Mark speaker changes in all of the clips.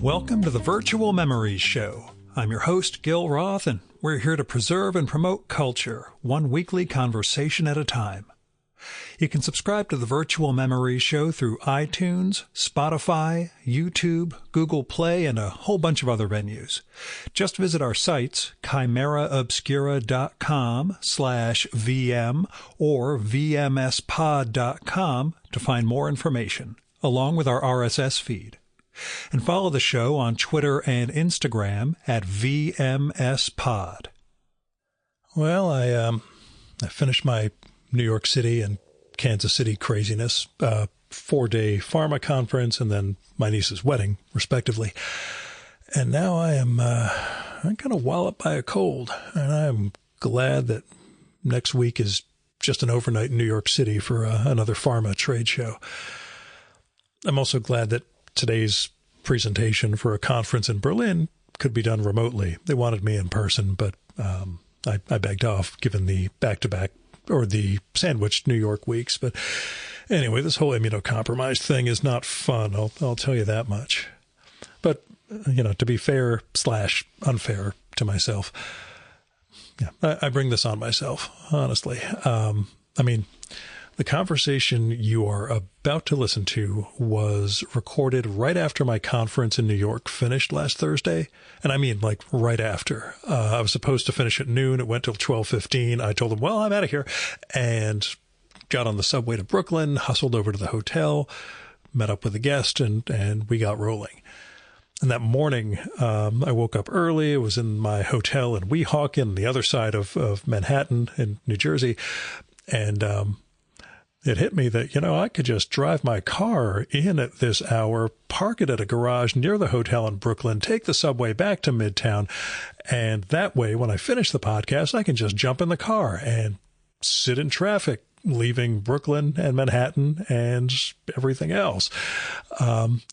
Speaker 1: Welcome to the Virtual Memories Show. I'm your host, Gil Roth, and we're here to preserve and promote culture, one weekly conversation at a time. You can subscribe to the Virtual Memories Show through iTunes, Spotify, YouTube, Google Play, and a whole bunch of other venues. Just visit our sites, chimeraobscura.com/VM or vmspod.com to find more information, along with our RSS feed. And follow the show on Twitter and Instagram at VMSPod. Well, I finished my New York City and Kansas City craziness, 4-day pharma conference, and then my niece's wedding, respectively. And now I'm kind of walloped by a cold, and I'm glad that next week is just an overnight in New York City for another pharma trade show. I'm also glad that today's presentation for a conference in Berlin could be done remotely. They wanted me in person, but I backed off given the back-to-back or the sandwiched New York weeks. But anyway, this whole immunocompromised thing is not fun. I'll tell you that much. But, to be fair/unfair to myself, I bring this on myself, honestly. The conversation you are about to listen to was recorded right after my conference in New York finished last Thursday. And I mean, like, right after. I was supposed to finish at noon. It went till 12:15. I told them, well, I'm out of here. And got on the subway to Brooklyn, hustled over to the hotel, met up with a guest, and we got rolling. And that morning, I woke up early. I was in my hotel in Weehawken, the other side of Manhattan in New Jersey. And it hit me that, I could just drive my car in at this hour, park it at a garage near the hotel in Brooklyn, take the subway back to Midtown, and that way, when I finish the podcast, I can just jump in the car and sit in traffic, leaving Brooklyn and Manhattan and everything else.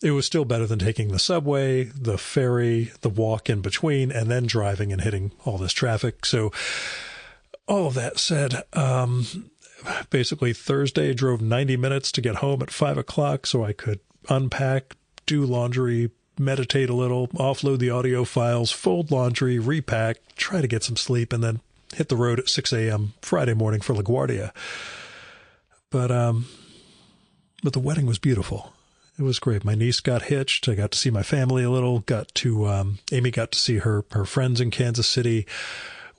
Speaker 1: It was still better than taking the subway, the ferry, the walk in between, and then driving and hitting all this traffic. So all of that said, basically Thursday, drove 90 minutes to get home at 5 o'clock so I could unpack, do laundry, meditate a little, offload the audio files, fold laundry, repack, try to get some sleep, and then hit the road at 6 a.m. Friday morning for LaGuardia. But the wedding was beautiful. It was great. My niece got hitched. I got to see my family a little, Amy got to see her friends in Kansas City.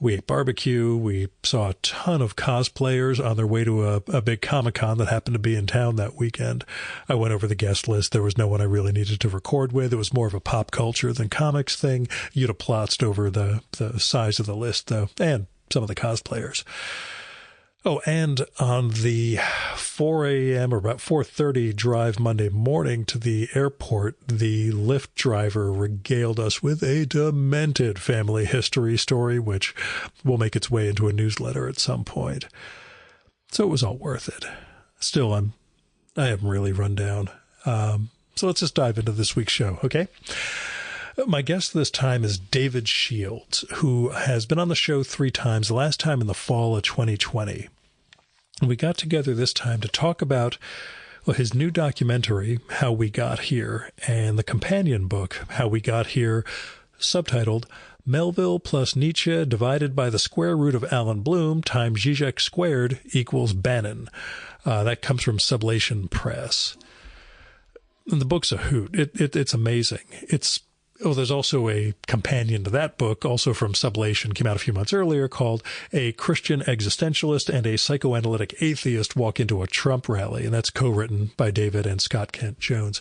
Speaker 1: We ate barbecue. We saw a ton of cosplayers on their way to a big Comic-Con that happened to be in town that weekend. I went over the guest list. There was no one I really needed to record with. It was more of a pop culture than comics thing. You'd have plotzed over the size of the list, though, and some of the cosplayers. Oh, and on the 4 a.m. or about 4:30 drive Monday morning to the airport, the Lyft driver regaled us with a demented family history story, which will make its way into a newsletter at some point. So it was all worth it. Still, I am really run down. So let's just dive into this week's show, okay? My guest this time is David Shields, who has been on the show 3 times, the last time in the fall of 2020. We got together this time to talk about his new documentary, How We Got Here, and the companion book, How We Got Here, subtitled Melville plus Nietzsche divided by the square root of Alan Bloom times Zizek squared equals Bannon. That comes from Sublation Press. And the book's a hoot. It's amazing. There's also a companion to that book, also from Sublation, came out a few months earlier, called A Christian Existentialist and a Psychoanalytic Atheist Walk into a Trump Rally, and that's co-written by David and Scott Kent Jones.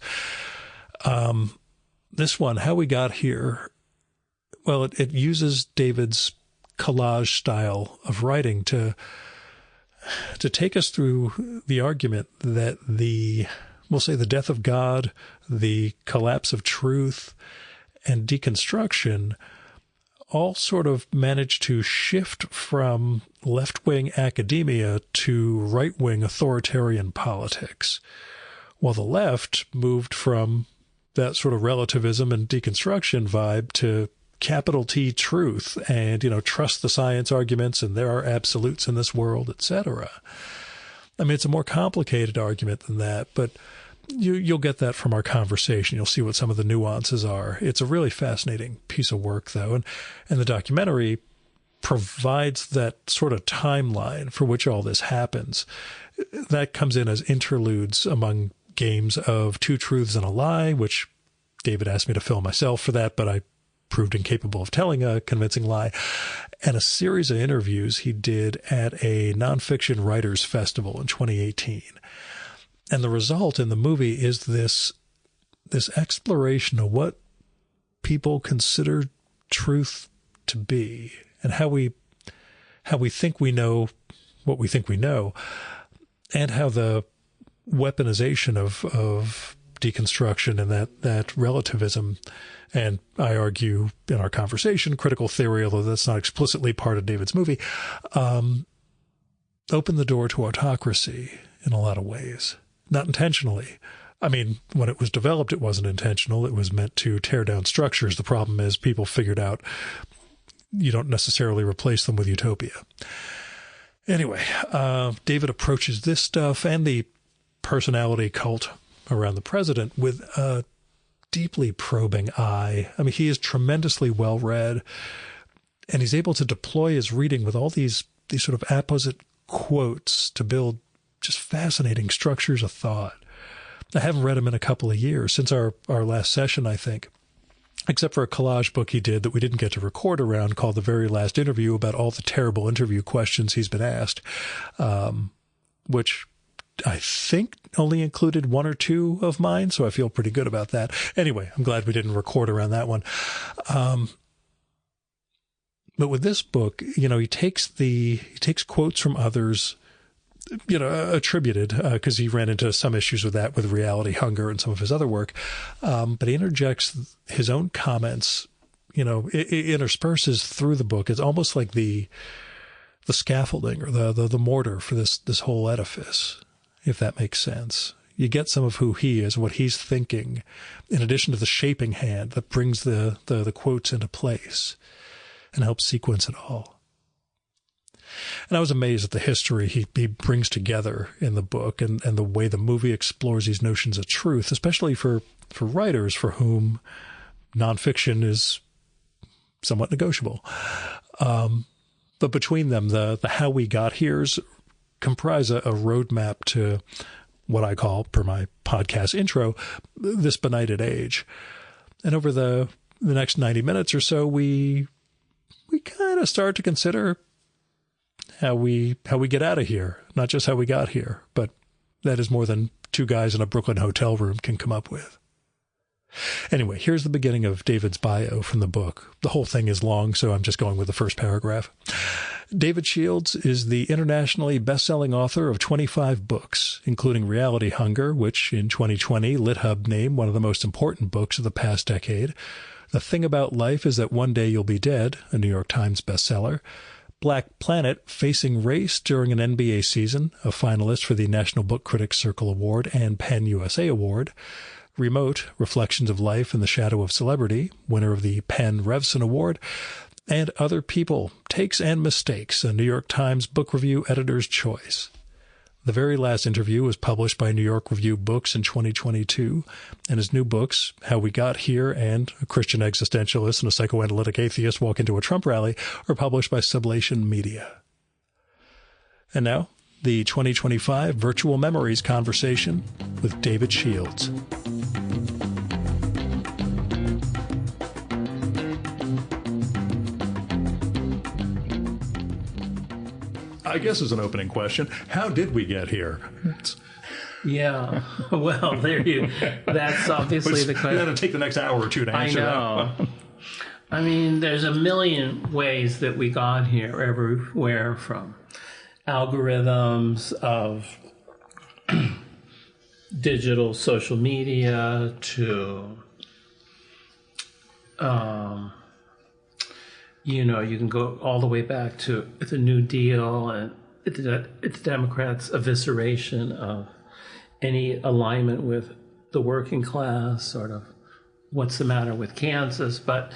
Speaker 1: This one, How We Got Here, well, it uses David's collage style of writing to take us through the argument that we'll say the death of God, the collapse of truth, and deconstruction all sort of managed to shift from left-wing academia to right-wing authoritarian politics, while the left moved from that sort of relativism and deconstruction vibe to capital T truth and, trust the science arguments and there are absolutes in this world, etc. I mean, it's a more complicated argument than that, but you'll get that from our conversation. You'll see what some of the nuances are. It's a really fascinating piece of work, though, and the documentary provides that sort of timeline for which all this happens. That comes in as interludes among games of Two Truths and a Lie, which David asked me to film myself for that, but I proved incapable of telling a convincing lie, and a series of interviews he did at a nonfiction writers festival in 2018. And the result in the movie is this exploration of what people consider truth to be, and how we think we know what we think we know, and how the weaponization of deconstruction and that relativism, and I argue in our conversation, critical theory, although that's not explicitly part of David's movie, opened the door to autocracy in a lot of ways. Not intentionally. I mean, when it was developed, it wasn't intentional. It was meant to tear down structures. The problem is people figured out you don't necessarily replace them with utopia. Anyway, David approaches this stuff and the personality cult around the president with a deeply probing eye. I mean, he is tremendously well-read, and he's able to deploy his reading with all these sort of apposite quotes to build just fascinating structures of thought. I haven't read him in a couple of years, since our last session, I think, except for a collage book he did that we didn't get to record around called The Very Last Interview, about all the terrible interview questions he's been asked, which I think only included one or two of mine, so I feel pretty good about that. Anyway, I'm glad we didn't record around that one. But with this book, he takes quotes from others, attributed, because he ran into some issues with that with Reality Hunger and some of his other work. But he interjects his own comments, intersperses through the book. It's almost like the scaffolding or the mortar for this whole edifice, if that makes sense. You get some of who he is, what he's thinking, in addition to the shaping hand that brings the quotes into place and helps sequence it all. And I was amazed at the history he brings together in the book, and the way the movie explores these notions of truth, especially for writers for whom nonfiction is somewhat negotiable. But between them, the how we got here's comprise a roadmap to what I call, per my podcast intro, this benighted age. And over the next 90 minutes or so, we kind of start to consider how we get out of here, not just how we got here, but that is more than two guys in a Brooklyn hotel room can come up with. Anyway, here's the beginning of David's bio from the book. The whole thing is long, so I'm just going with the first paragraph. David Shields is the internationally best-selling author of 25 books, including Reality Hunger, which in 2020 LitHub named one of the most important books of the past decade. The Thing About Life is That One Day You'll Be Dead, a New York Times bestseller. Black Planet, Facing Race During an NBA Season, a finalist for the National Book Critics Circle Award and PEN USA Award. Remote, Reflections of Life in the Shadow of Celebrity, winner of the PEN Revson Award. And Other People, Takes and Mistakes, a New York Times Book Review Editor's Choice. The Very Last Interview was published by New York Review Books in 2022, and his new books, How We Got Here and A Christian Existentialist and a Psychoanalytic Atheist Walk into a Trump Rally, are published by Sublation Media. And now, the 2025 Virtual Memories Conversation with David Shields. I guess as an opening question, how did we get here?
Speaker 2: Yeah, well, that's obviously the question.
Speaker 1: You got to take the next hour or two to answer
Speaker 2: that. I mean, there's a million ways that we got here, everywhere from algorithms of digital social media to, you can go all the way back to the New Deal and it's Democrats' evisceration of any alignment with the working class, sort of what's the matter with Kansas. But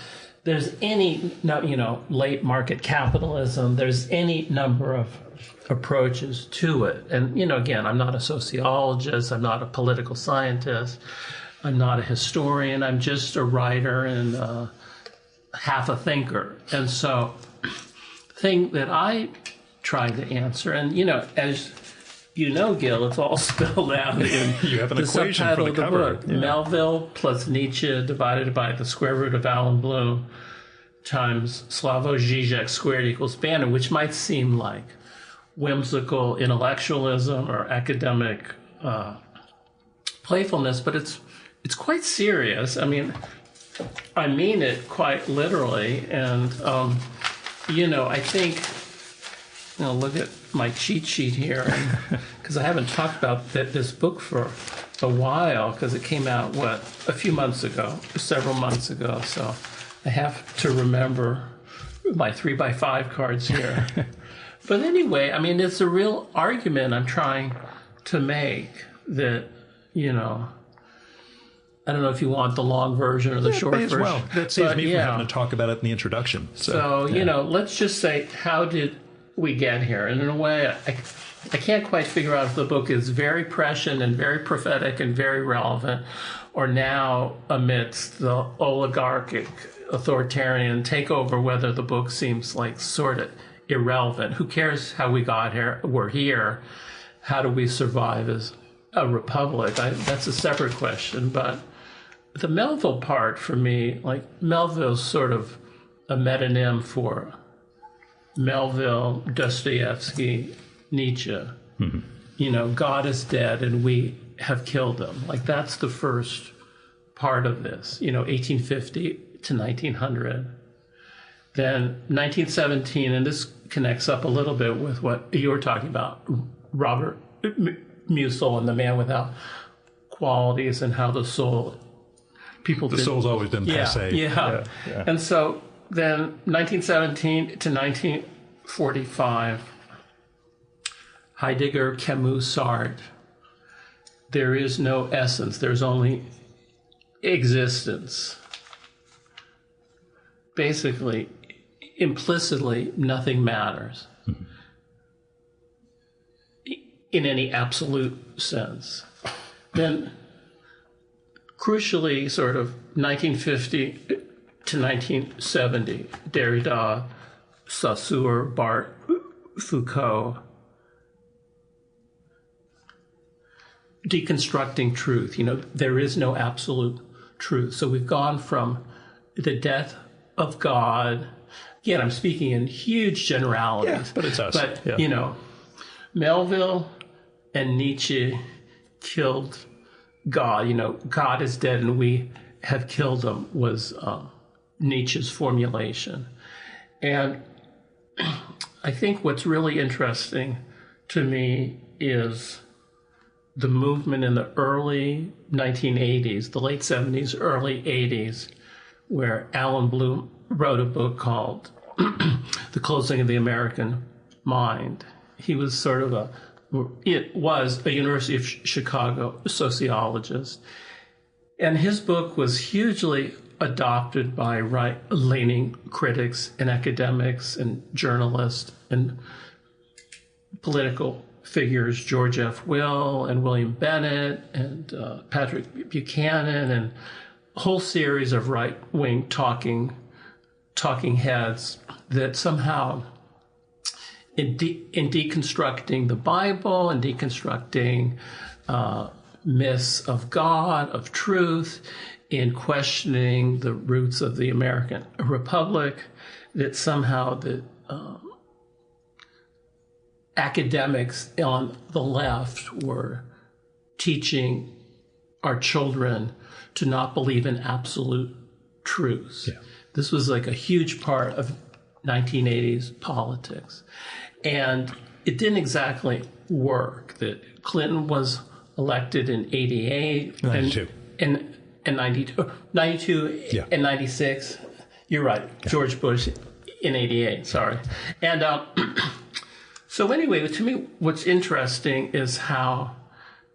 Speaker 2: there's any, late market capitalism, there's any number of approaches to it. And, again, I'm not a sociologist, I'm not a political scientist, I'm not a historian, I'm just a writer and half a thinker. And so the thing that I try to answer, and, as Gil, it's all spelled out in
Speaker 1: you have an
Speaker 2: the
Speaker 1: equation
Speaker 2: subtitle
Speaker 1: for
Speaker 2: of
Speaker 1: the
Speaker 2: the
Speaker 1: cover.
Speaker 2: book.
Speaker 1: Yeah.
Speaker 2: Melville plus Nietzsche divided by the square root of Alan Bloom times Slavoj Žižek squared equals Bannon, which might seem like whimsical intellectualism or academic playfulness, but it's quite serious. I mean it quite literally, and I think look at my cheat sheet here, because I haven't talked about this book for a while because it came out several months ago. So I have to remember my 3x5 cards here. But anyway, I mean, it's a real argument I'm trying to make that, I don't know if you want the long version or the short version.
Speaker 1: Well, that saves me from having to talk about it in the introduction.
Speaker 2: So let's just say, how did we get here? And in a way, I can't quite figure out if the book is very prescient and very prophetic and very relevant, or now amidst the oligarchic authoritarian takeover, whether the book seems like sort of irrelevant. Who cares how we got here? We're here. How do we survive as a republic? That's a separate question. But the Melville part for me, like Melville's sort of a metonym for Melville, Dostoevsky, Nietzsche. Mm-hmm. God is dead and we have killed him. Like that's the first part of this, 1850 to 1900. Then 1917, and this connects up a little bit with what you were talking about, Robert Musil and the Man Without Qualities, and how the soul,
Speaker 1: the soul's always been passé.
Speaker 2: Yeah. And so then 1917 to 1945, Heidegger, Camus, Sartre, there is no essence, there's only existence. Basically, implicitly, nothing matters in any absolute sense. Then, crucially, sort of 1950 to 1970, Derrida, Saussure, Barthes, Foucault, deconstructing truth. There is no absolute truth. So we've gone from the death of God. Again, I'm speaking in huge generalities.
Speaker 1: Yeah, but it's us.
Speaker 2: But, Melville and Nietzsche killed God. God is dead and we have killed him was Nietzsche's formulation. And I think what's really interesting to me is the movement in the early 1980s, the late 70s, early 80s, where Alan Bloom wrote a book called The Closing of the American Mind. He was sort of a University of Chicago sociologist. And his book was hugely adopted by right-leaning critics and academics and journalists and political figures, George F. Will and William Bennett and Patrick Buchanan, and a whole series of right-wing talking heads that somehow in deconstructing the Bible and deconstructing myths of God, of truth, in questioning the roots of the American Republic, that somehow the academics on the left were teaching our children to not believe in absolute truths. Yeah. This was like a huge part of 1980s politics. And it didn't exactly work. That Clinton was elected in 88
Speaker 1: 92.
Speaker 2: And 92
Speaker 1: yeah.
Speaker 2: And 96. You're right. Yeah. George Bush in 88, sorry. And so anyway, to me, what's interesting is how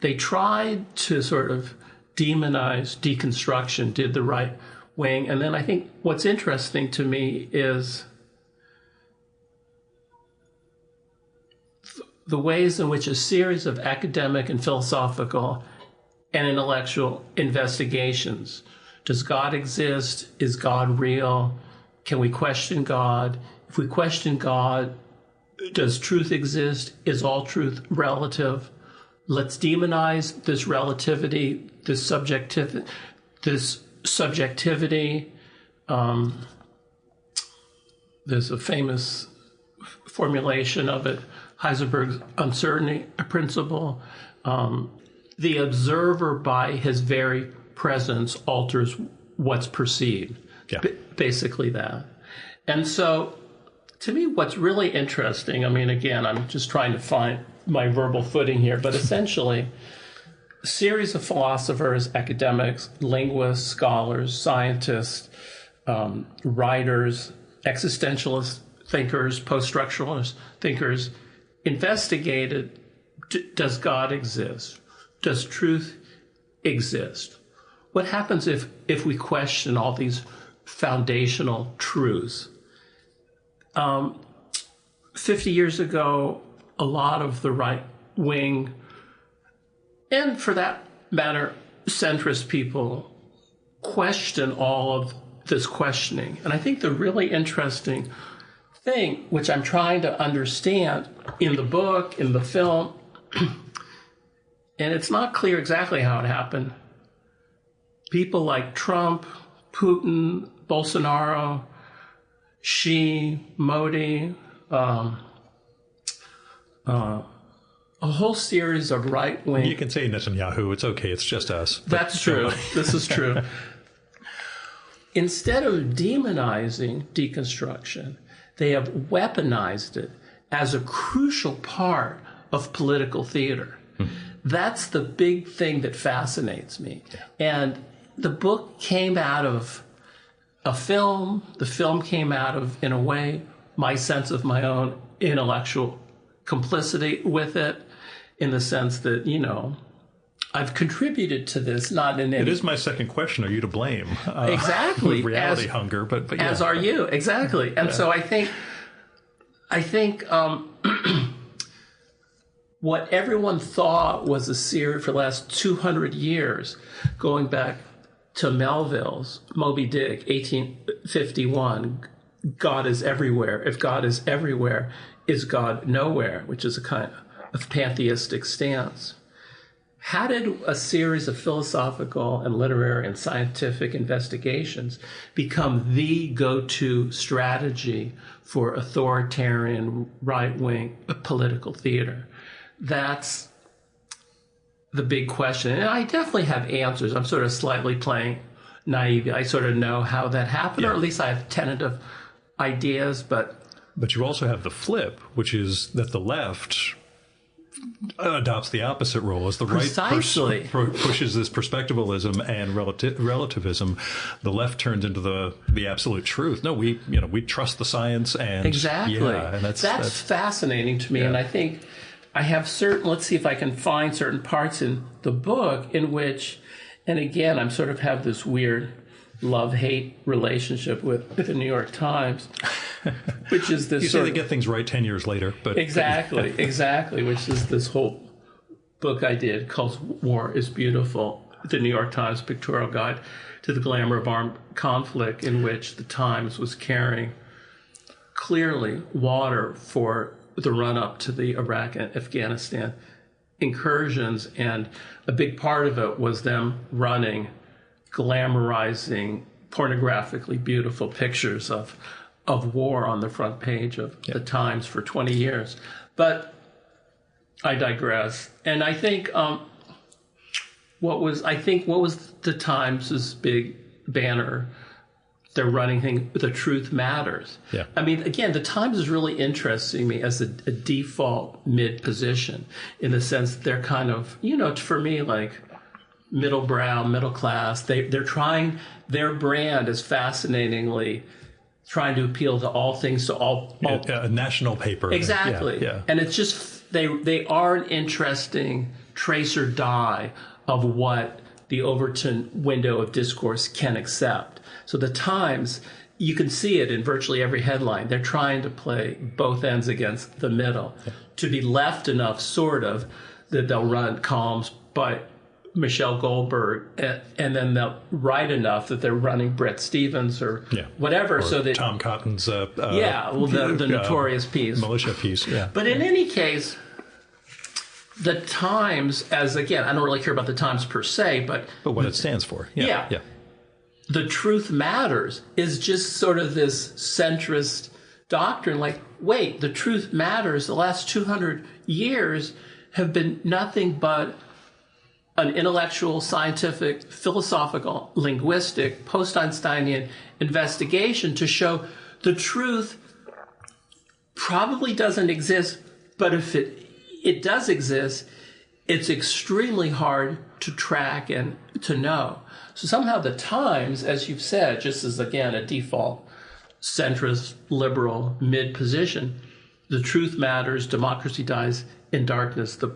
Speaker 2: they tried to sort of demonize deconstruction, did the right wing. And then I think what's interesting to me is the ways in which a series of academic and philosophical and intellectual investigations. Does God exist? Is God real? Can we question God? If we question God, does truth exist? Is all truth relative? Let's demonize this relativity, this subjectivity. There's a famous formulation of it, Heisenberg's uncertainty principle. The observer, by his very presence, alters what's perceived.
Speaker 1: Yeah.
Speaker 2: Basically that. And so, to me, what's really interesting, I mean, again, I'm just trying to find my verbal footing here, but essentially, a series of philosophers, academics, linguists, scholars, scientists, writers, existentialist thinkers, post-structuralist thinkers, investigated, does God exist? Does truth exist? What happens if we question all these foundational truths? 50 years ago, a lot of the right wing, and for that matter, centrist people, question all of this questioning. And I think the really interesting thing, which I'm trying to understand in the book, in the film, and it's not clear exactly how it happened, people like Trump, Putin, Bolsonaro, Xi, Modi, a whole series of right-wing...
Speaker 1: You can say Netanyahu. It's okay. It's just us.
Speaker 2: That's true. This is true. Instead of demonizing deconstruction, they have weaponized it as a crucial part of political theater. That's the big thing that fascinates me. Yeah. And the book came out of a film. The film came out of, in a way, my sense of my own intellectual complicity with it, in the sense that, you know, I've contributed to this, not in any...
Speaker 1: It is my second question. Are you to blame?
Speaker 2: Exactly.
Speaker 1: Reality hunger, but yeah.
Speaker 2: As are you. Exactly. And so I think what everyone thought was a series for the last 200 years, going back to Melville's Moby Dick, 1851, God is everywhere. If God is everywhere, is God nowhere, which is a kind of pantheistic stance. How did a series of philosophical and literary and scientific investigations become the go-to strategy for authoritarian right-wing political theater? That's the big question. And I definitely have answers. I'm sort of slightly playing naive. I sort of know how that happened, or at least I have tentative ideas. But
Speaker 1: you also have the flip, which is that the left adopts the opposite role. As the
Speaker 2: Precisely.
Speaker 1: right pushes this perspectivalism and relativism, the left turns into the absolute truth. No, we trust the science, and
Speaker 2: exactly.
Speaker 1: Yeah, and that's
Speaker 2: fascinating to me.
Speaker 1: Yeah.
Speaker 2: And I think I have certain. Let's see if I can find certain parts in the book in which, and again, I'm sort of have this weird love-hate relationship with the New York Times, which is this.
Speaker 1: You say they get things right 10 years later, but
Speaker 2: exactly, which is this whole book I did called "War is Beautiful," the New York Times pictorial guide to the glamour of armed conflict, in which the Times was carrying clearly water for the run-up to the Iraq and Afghanistan incursions, and a big part of it was them running glamorizing, pornographically beautiful pictures of war on the front page of the Times for 20 years. But I digress. And I think what was the Times' big banner, their running thing, the truth matters.
Speaker 1: Yeah.
Speaker 2: I mean, again, the Times is really interesting me as a default mid position, in the sense that they're kind of, for me, like middle brow, middle class. They're trying, their brand is fascinatingly trying to appeal to all things, to all
Speaker 1: a national paper.
Speaker 2: Exactly.
Speaker 1: Yeah.
Speaker 2: And it's just, they are an interesting trace or die of what the Overton window of discourse can accept. So the Times, you can see it in virtually every headline. They're trying to play both ends against the middle, to be left enough, sort of, that they'll run columns by Michelle Goldberg, and then they'll right enough that they're running Bret Stephens or whatever.
Speaker 1: Or
Speaker 2: so that
Speaker 1: Tom Cotton's
Speaker 2: the notorious piece,
Speaker 1: militia piece. Yeah.
Speaker 2: But in any case, the Times, as again, I don't really care about the Times per se, but
Speaker 1: what it stands for. Yeah.
Speaker 2: The truth matters is just sort of this centrist doctrine. Like, wait, the truth matters. The last 200 years have been nothing but an intellectual, scientific, philosophical, linguistic, post-Einsteinian investigation to show the truth probably doesn't exist, but if it does exist, it's extremely hard to track and to know. So somehow the Times, as you've said, just as, again, a default centrist, liberal, mid-position, the truth matters, democracy dies in darkness, the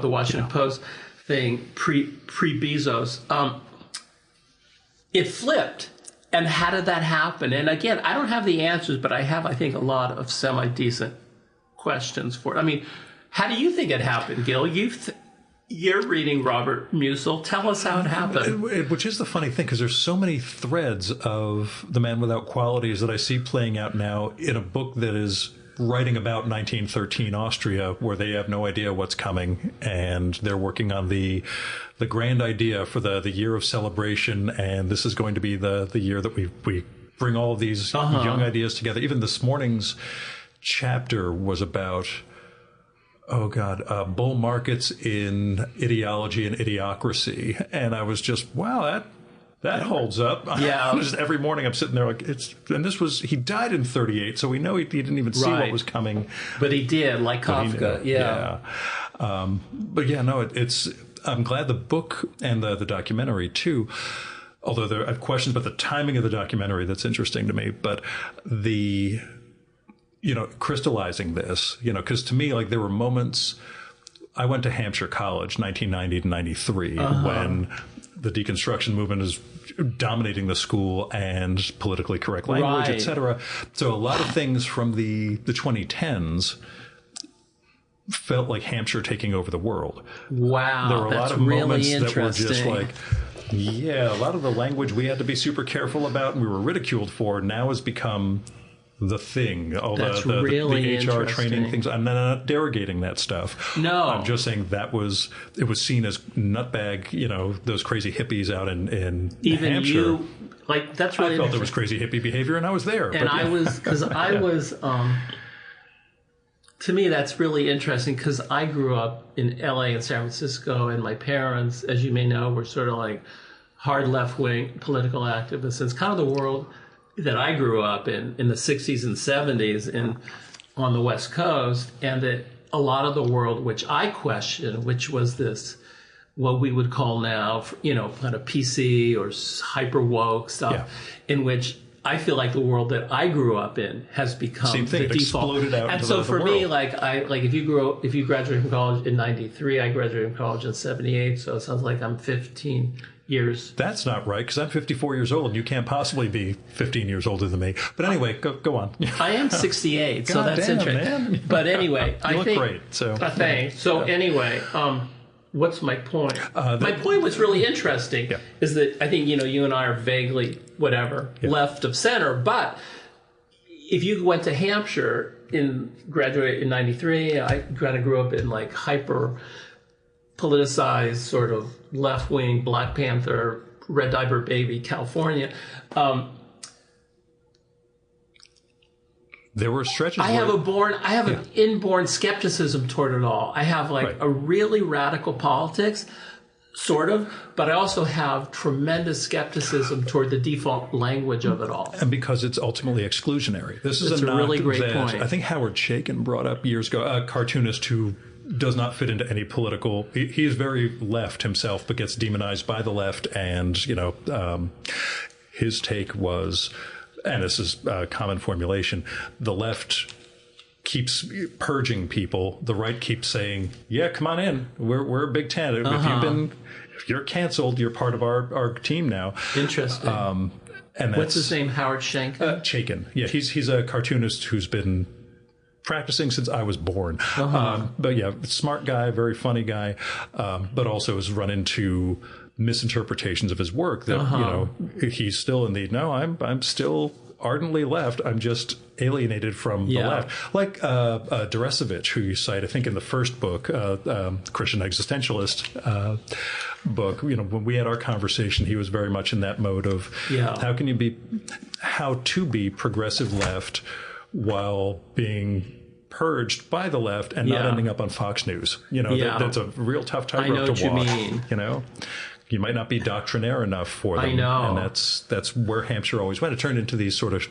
Speaker 2: Washington Post thing, pre-Bezos, it flipped. And how did that happen? And again, I don't have the answers, but I have, I think, a lot of semi-decent questions for it. I mean, how do you think it happened, Gil? You're reading Robert Musil. Tell us how it happened.
Speaker 1: Which is the funny thing, because there's so many threads of The Man Without Qualities that I see playing out now in a book that is writing about 1913 Austria, where they have no idea what's coming, and they're working on the grand idea for the year of celebration, and this is going to be the year that we bring all of these young ideas together. Even this morning's chapter was about bull markets in ideology and idiocracy. And I was just, wow, that holds up.
Speaker 2: Yeah.
Speaker 1: Just every morning I'm sitting there like, he died in 1938, so we know he didn't even see what was coming.
Speaker 2: But he did, like Kafka.
Speaker 1: I'm glad the book and the documentary too, although I have questions about the timing of the documentary that's interesting to me, but crystallizing this, because to me, like, there were moments. I went to Hampshire College, 1990 to 93, when the deconstruction movement is dominating the school and politically correct language, etc. So a lot of things from the 2010s felt like Hampshire taking over the world.
Speaker 2: Wow,
Speaker 1: there were a lot of
Speaker 2: really
Speaker 1: moments that were just like, a lot of the language we had to be super careful about and we were ridiculed for now has become the thing. All the HR training things. I'm not derogating that stuff.
Speaker 2: No.
Speaker 1: I'm just saying it was seen as nutbag, those crazy hippies out in
Speaker 2: even
Speaker 1: Hampshire.
Speaker 2: You, like, that's really
Speaker 1: I felt there was crazy hippie behavior and I was there.
Speaker 2: And I was, to me, that's really interesting because I grew up in LA and San Francisco, and my parents, as you may know, were sort of like hard left-wing political activists. It's kind of the world that I grew up in the 60s and 70s on the West Coast, and that a lot of the world which I questioned, which was this, what we would call now, kind of PC or hyper woke stuff, in which I feel like the world that I grew up in has become
Speaker 1: Same thing.
Speaker 2: the
Speaker 1: It
Speaker 2: default.
Speaker 1: exploded out
Speaker 2: And
Speaker 1: into
Speaker 2: so
Speaker 1: the
Speaker 2: for
Speaker 1: world.
Speaker 2: me, if you graduated from college in 93, I graduated from college in 78, so it sounds like I'm 15 years.
Speaker 1: That's not right, because I'm 54 years old and you can't possibly be 15 years older than me. But anyway, go on.
Speaker 2: I am 68, so that's
Speaker 1: damn,
Speaker 2: interesting.
Speaker 1: Man.
Speaker 2: But anyway,
Speaker 1: you look great. So
Speaker 2: thanks. So anyway, what's my point? My point was really interesting, is that I think, you and I are vaguely, left of center. But if you went to Hampshire, graduated in 93, I kind of grew up in like hyper politicized sort of left-wing Black Panther, Red Diaper Baby, California.
Speaker 1: There were stretches.
Speaker 2: I have an inborn skepticism toward it all. I have a really radical politics, sort of, but I also have tremendous skepticism toward the default language of it all.
Speaker 1: And because it's ultimately exclusionary. This is
Speaker 2: a really great point.
Speaker 1: I think Howard Chaykin brought up years ago, a cartoonist who does not fit into any political. He is very left himself, but gets demonized by the left. And, his take was, and this is a common formulation, the left keeps purging people. The right keeps saying, yeah, come on in. We're a Big Tent. If you're canceled, you're part of our team now.
Speaker 2: Interesting.
Speaker 1: And
Speaker 2: what's his name? Howard Schenken?
Speaker 1: Chaykin. Yeah, he's a cartoonist who's been practicing since I was born. But yeah, smart guy, very funny guy, but also has run into misinterpretations of his work that, he's still in the, no, I'm still ardently left. I'm just alienated from the left. Like Deresiewicz, who you cite, I think in the first book, Christian Existentialist book, when we had our conversation, he was very much in that mode of how to be progressive left while being purged by the left and not ending up on Fox News. That's a real tough tightrope to walk. You might not be doctrinaire enough for them. I know. And that's where Hampshire always went. It turned into these sort of,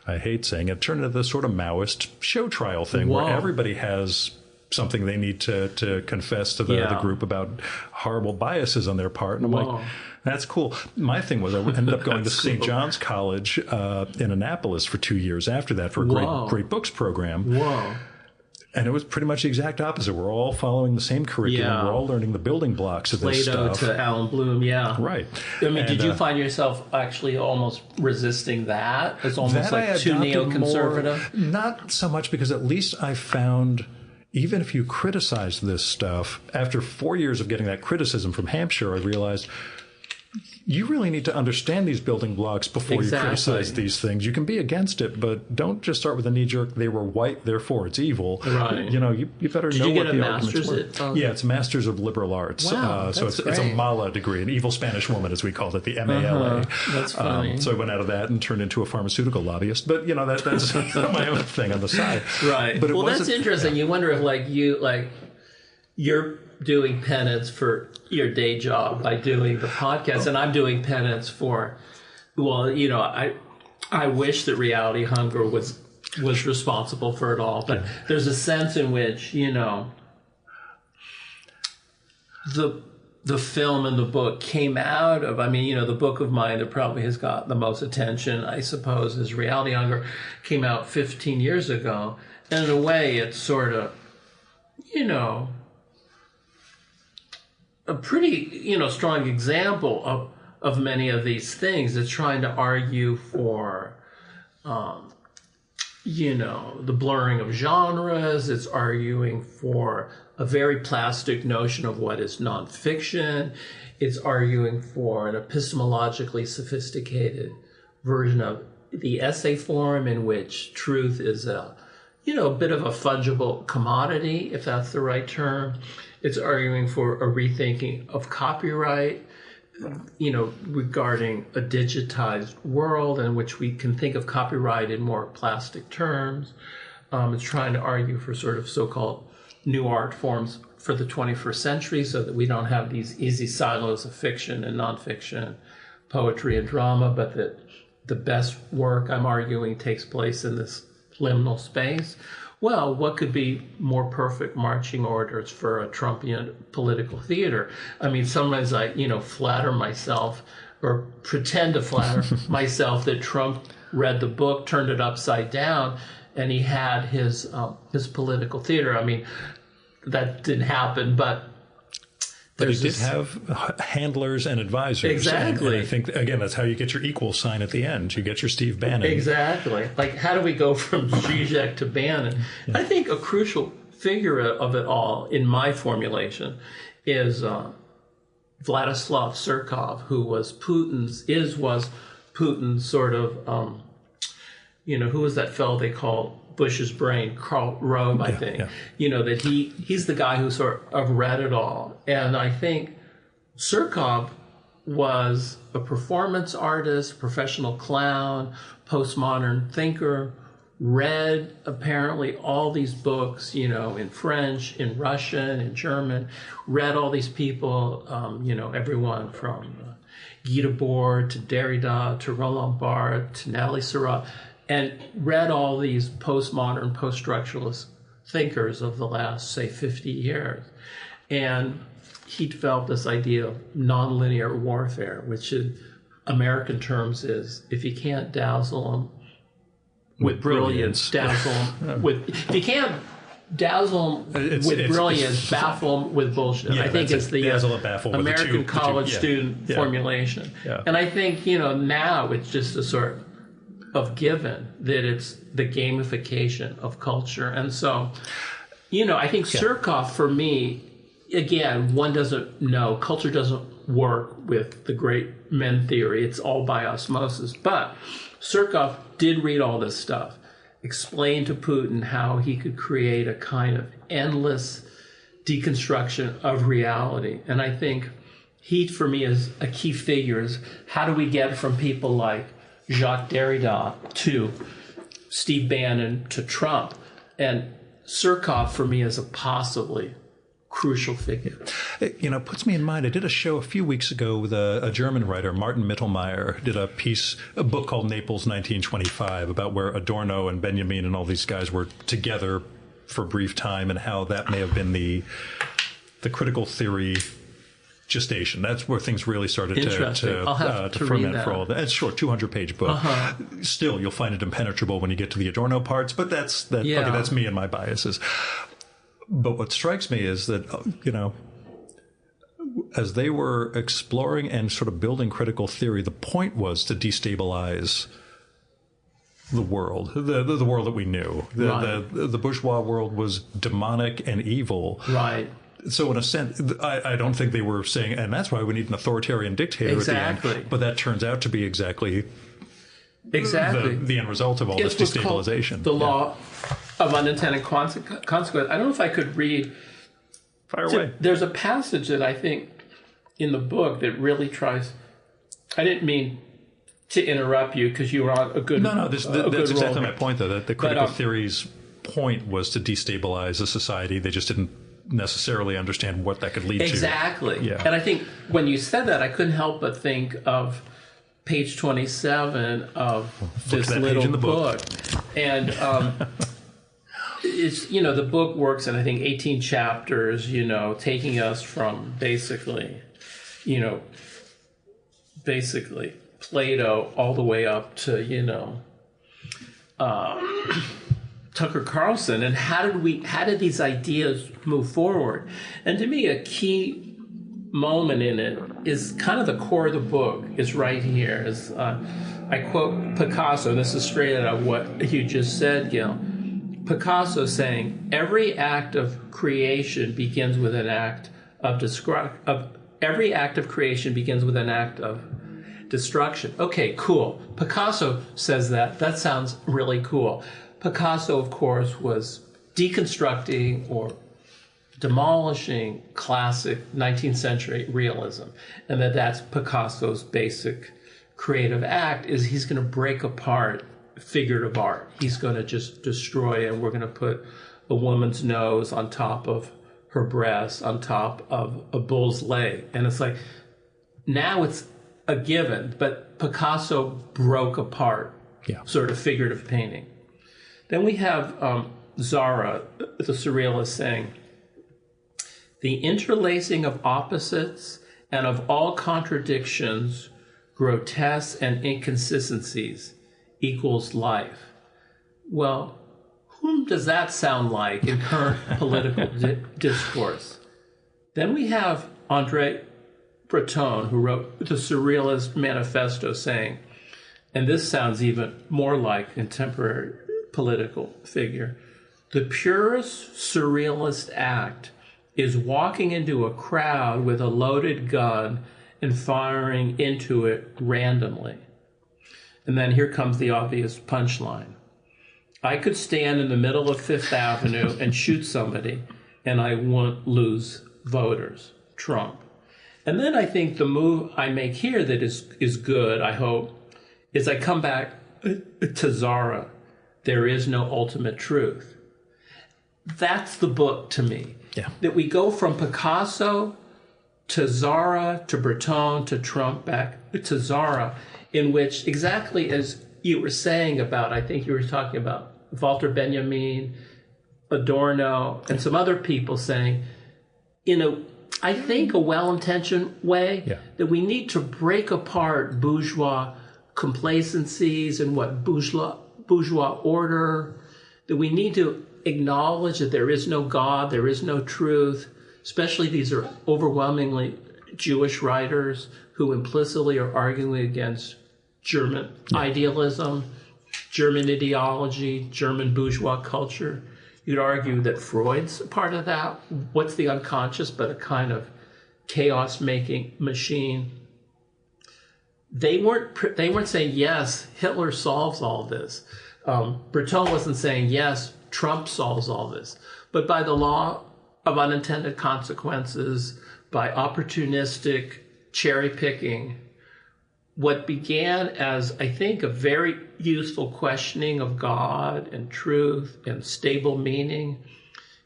Speaker 1: I hate saying it, turned into this sort of Maoist show trial thing where everybody has something they need to confess to the group about horrible biases on their part. And I'm like, that's cool. My thing was I ended up going to St. John's College in Annapolis for 2 years after that for a great books program. And it was pretty much the exact opposite. We're all following the same curriculum. We're all learning the building blocks of this stuff.
Speaker 2: Plato to Alan Bloom, Right. I mean, did you find yourself actually almost resisting that? It's almost like too neoconservative?
Speaker 1: Not so much, because at least I found, even if you criticize this stuff, after 4 years of getting that criticism from Hampshire, I realized you really need to understand these building blocks before you criticize these things. You can be against it, but don't just start with a knee-jerk, they were white, therefore it's evil.
Speaker 2: Right.
Speaker 1: You better know what the arguments were. Yeah, it's Masters of Liberal Arts.
Speaker 2: Wow,
Speaker 1: so it's a Mala degree, an evil Spanish woman, as we called it, the MALA.
Speaker 2: That's funny.
Speaker 1: So I went out of that and turned into a pharmaceutical lobbyist. But, that's my own thing on the side.
Speaker 2: Right. But that's interesting. You wonder if, you're doing penance for your day job by doing the podcast, and I'm doing penance for, I wish that Reality Hunger was responsible for it all, but there's a sense in which, the film and the book came out of, the book of mine that probably has got the most attention, I suppose, is Reality Hunger, came out 15 years ago, and in a way it's sort of, a pretty, strong example of many of these things. It's trying to argue for, the blurring of genres. It's arguing for a very plastic notion of what is nonfiction. It's arguing for an epistemologically sophisticated version of the essay form in which truth is a bit of a fungible commodity, if that's the right term. It's arguing for a rethinking of copyright, regarding a digitized world in which we can think of copyright in more plastic terms. It's trying to argue for sort of so-called new art forms for the 21st century so that we don't have these easy silos of fiction and nonfiction, poetry and drama, but that the best work, I'm arguing, takes place in this liminal space. Well, what could be more perfect marching orders for a Trumpian political theater? Sometimes I, flatter myself or pretend to flatter myself that Trump read the book, turned it upside down, and he had his political theater. That didn't happen, but
Speaker 1: he did have handlers and advisors.
Speaker 2: Exactly.
Speaker 1: And I think, again, that's how you get your equal sign at the end. You get your Steve Bannon.
Speaker 2: Exactly. How do we go from Zizek to Bannon? Yeah. I think a crucial figure of it all, in my formulation, is Vladislav Surkov, who was Putin's sort of, who was that fellow they call Bush's brain, Karl Rove, I think. Yeah. That he's the guy who sort of read it all. And I think Surkov was a performance artist, professional clown, postmodern thinker, read apparently all these books, in French, in Russian, in German, read all these people, everyone from Guy Debord to Derrida to Roland Barthes to Nathalie Sarraute, and read all these postmodern, post-structuralist thinkers of the last, say, 50 years. And he developed this idea of nonlinear warfare, which in American terms is, if you can't dazzle them with brilliance, dazzle with. If you can't dazzle with brilliance, baffle with bullshit. I think it's the American college student formulation. Yeah. And I think, now it's just a sort of given that it's the gamification of culture. And so, I think Surkov, for me, again, one doesn't know. Culture doesn't work with the great men theory. It's all by osmosis. But Surkov did read all this stuff, explained to Putin how he could create a kind of endless deconstruction of reality. And I think he, for me, is a key figure. Is how do we get from people like Jacques Derrida to Steve Bannon to Trump? And Surkov, for me, is a possibly crucial figure.
Speaker 1: It puts me in mind, I did a show a few weeks ago with a German writer, Martin Mittelmeier, did a book called Naples 1925, about where Adorno and Benjamin and all these guys were together for a brief time, and how that may have been the critical theory gestation. That's where things really started to ferment for all that. It's a short 200-page book. Still, you'll find it impenetrable when you get to the Adorno parts, but that's me and my biases. But what strikes me is that, as they were exploring and sort of building critical theory, the point was to destabilize the world, the world that we knew. The bourgeois world was demonic and evil.
Speaker 2: Right.
Speaker 1: So in a sense, I don't think they were saying, and that's why we need an authoritarian dictator at the end. But that turns out to be exactly the end result of all this destabilization.
Speaker 2: The law of unintended consequence. I don't know if I could read.
Speaker 1: Fire away.
Speaker 2: There's a passage that I think in the book that really tries. I didn't mean to interrupt you because you were on a good.
Speaker 1: No. That's exactly my point, though. That the critical theory's point was to destabilize a society. They just didn't necessarily understand what that could lead to.
Speaker 2: Exactly. Yeah. And I think when you said that, I couldn't help but think of page 27 of this little book. And it's, the book works in, I think, 18 chapters, taking us from basically Plato all the way up to, Tucker Carlson, and how did these ideas move forward? And to me, a key moment in it is kind of the core of the book is right here. I quote Picasso. This is straight out of what you just said, Gil. Picasso saying, "Every act of creation begins with an act of every act of creation begins with an act of destruction." Okay, cool. Picasso says that. That sounds really cool. Picasso, of course, was deconstructing or demolishing classic 19th century realism. And that's Picasso's basic creative act, is he's going to break apart figurative art. He's going to just destroy it. We're going to put a woman's nose on top of her breast, on top of a bull's leg. And it's like, now it's a given, but Picasso broke apart sort of figurative painting. Then we have Zara, the surrealist, saying, "The interlacing of opposites and of all contradictions, grotesque and inconsistencies equals life." Well, whom does that sound like in current political discourse? Then we have André Breton, who wrote the Surrealist Manifesto, saying, and this sounds even more like a contemporary political figure, "The purest surrealist act is walking into a crowd with a loaded gun and firing into it randomly." And then here comes the obvious punchline. "I could stand in the middle of Fifth Avenue and shoot somebody, and I won't lose voters." Trump. And then I think the move I make here that is good, I hope, is I come back to Zara. "There is no ultimate truth." That's the book to me. Yeah. That we go from Picasso to Zara to Breton to Trump back to Zara, in which, exactly as you were saying about, I think you were talking about Walter Benjamin, Adorno, and some other people saying, I think a well-intentioned way, that we need to break apart bourgeois complacencies and what bourgeois order, that we need to acknowledge that there is no God, there is no truth, especially these are overwhelmingly Jewish writers who implicitly are arguing against German idealism, German ideology, German bourgeois culture. You'd argue that Freud's a part of that. What's the unconscious but a kind of chaos-making machine? They weren't saying, yes, Hitler solves all this. Breton wasn't saying, yes, Trump solves all this. But by the law of unintended consequences, by opportunistic cherry picking, what began as, I think, a very useful questioning of God and truth and stable meaning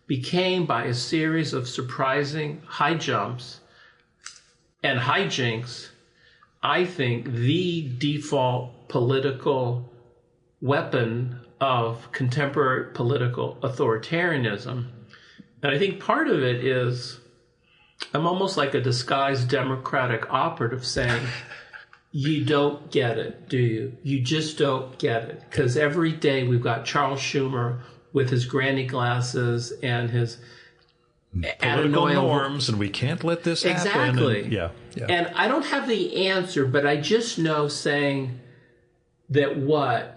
Speaker 2: became, by a series of surprising high jumps and hijinks, I think, the default political weapon of contemporary political authoritarianism. And I think part of it is I'm almost like a disguised Democratic operative saying, you don't get it, do you? You just don't get it. Because every day we've got Charles Schumer with his granny glasses and his
Speaker 1: political norms, and we can't let this happen.
Speaker 2: Exactly.
Speaker 1: And, yeah.
Speaker 2: And I don't have the answer, but I just know saying that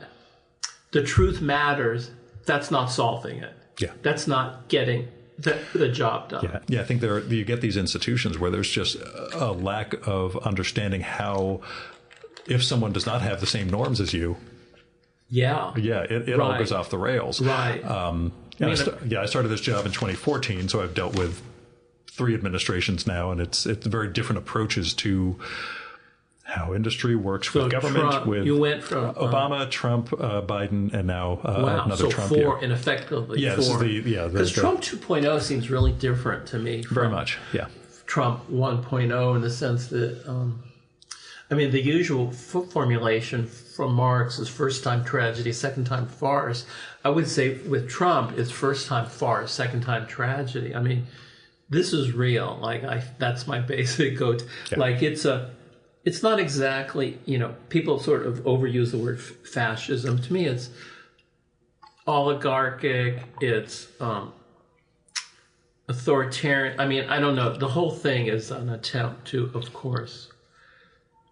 Speaker 2: the truth matters, that's not solving it.
Speaker 1: Yeah.
Speaker 2: That's not getting the job done.
Speaker 1: Yeah, I think you get these institutions where there's just a lack of understanding how, if someone does not have the same norms as you, it all goes off the rails.
Speaker 2: Right.
Speaker 1: I started this job in 2014, so I've dealt with 3 administrations now, and it's very different approaches to how industry works with government.
Speaker 2: Trump,
Speaker 1: with
Speaker 2: you went from
Speaker 1: Obama, Trump, Biden, and now another Trump.
Speaker 2: So 4, and effectively 4.
Speaker 1: This is
Speaker 2: because Trump 2.0 seems really different to me.
Speaker 1: Very much, yeah.
Speaker 2: Trump 1.0 in the sense that, the usual formulation from Marx is first-time tragedy, second-time farce. I would say with Trump, it's first-time farce, second-time tragedy. I mean, this is real. That's my basic go-to. Yeah. It's not exactly, people sort of overuse the word fascism. To me, it's oligarchic, it's authoritarian. I don't know. The whole thing is an attempt to, of course,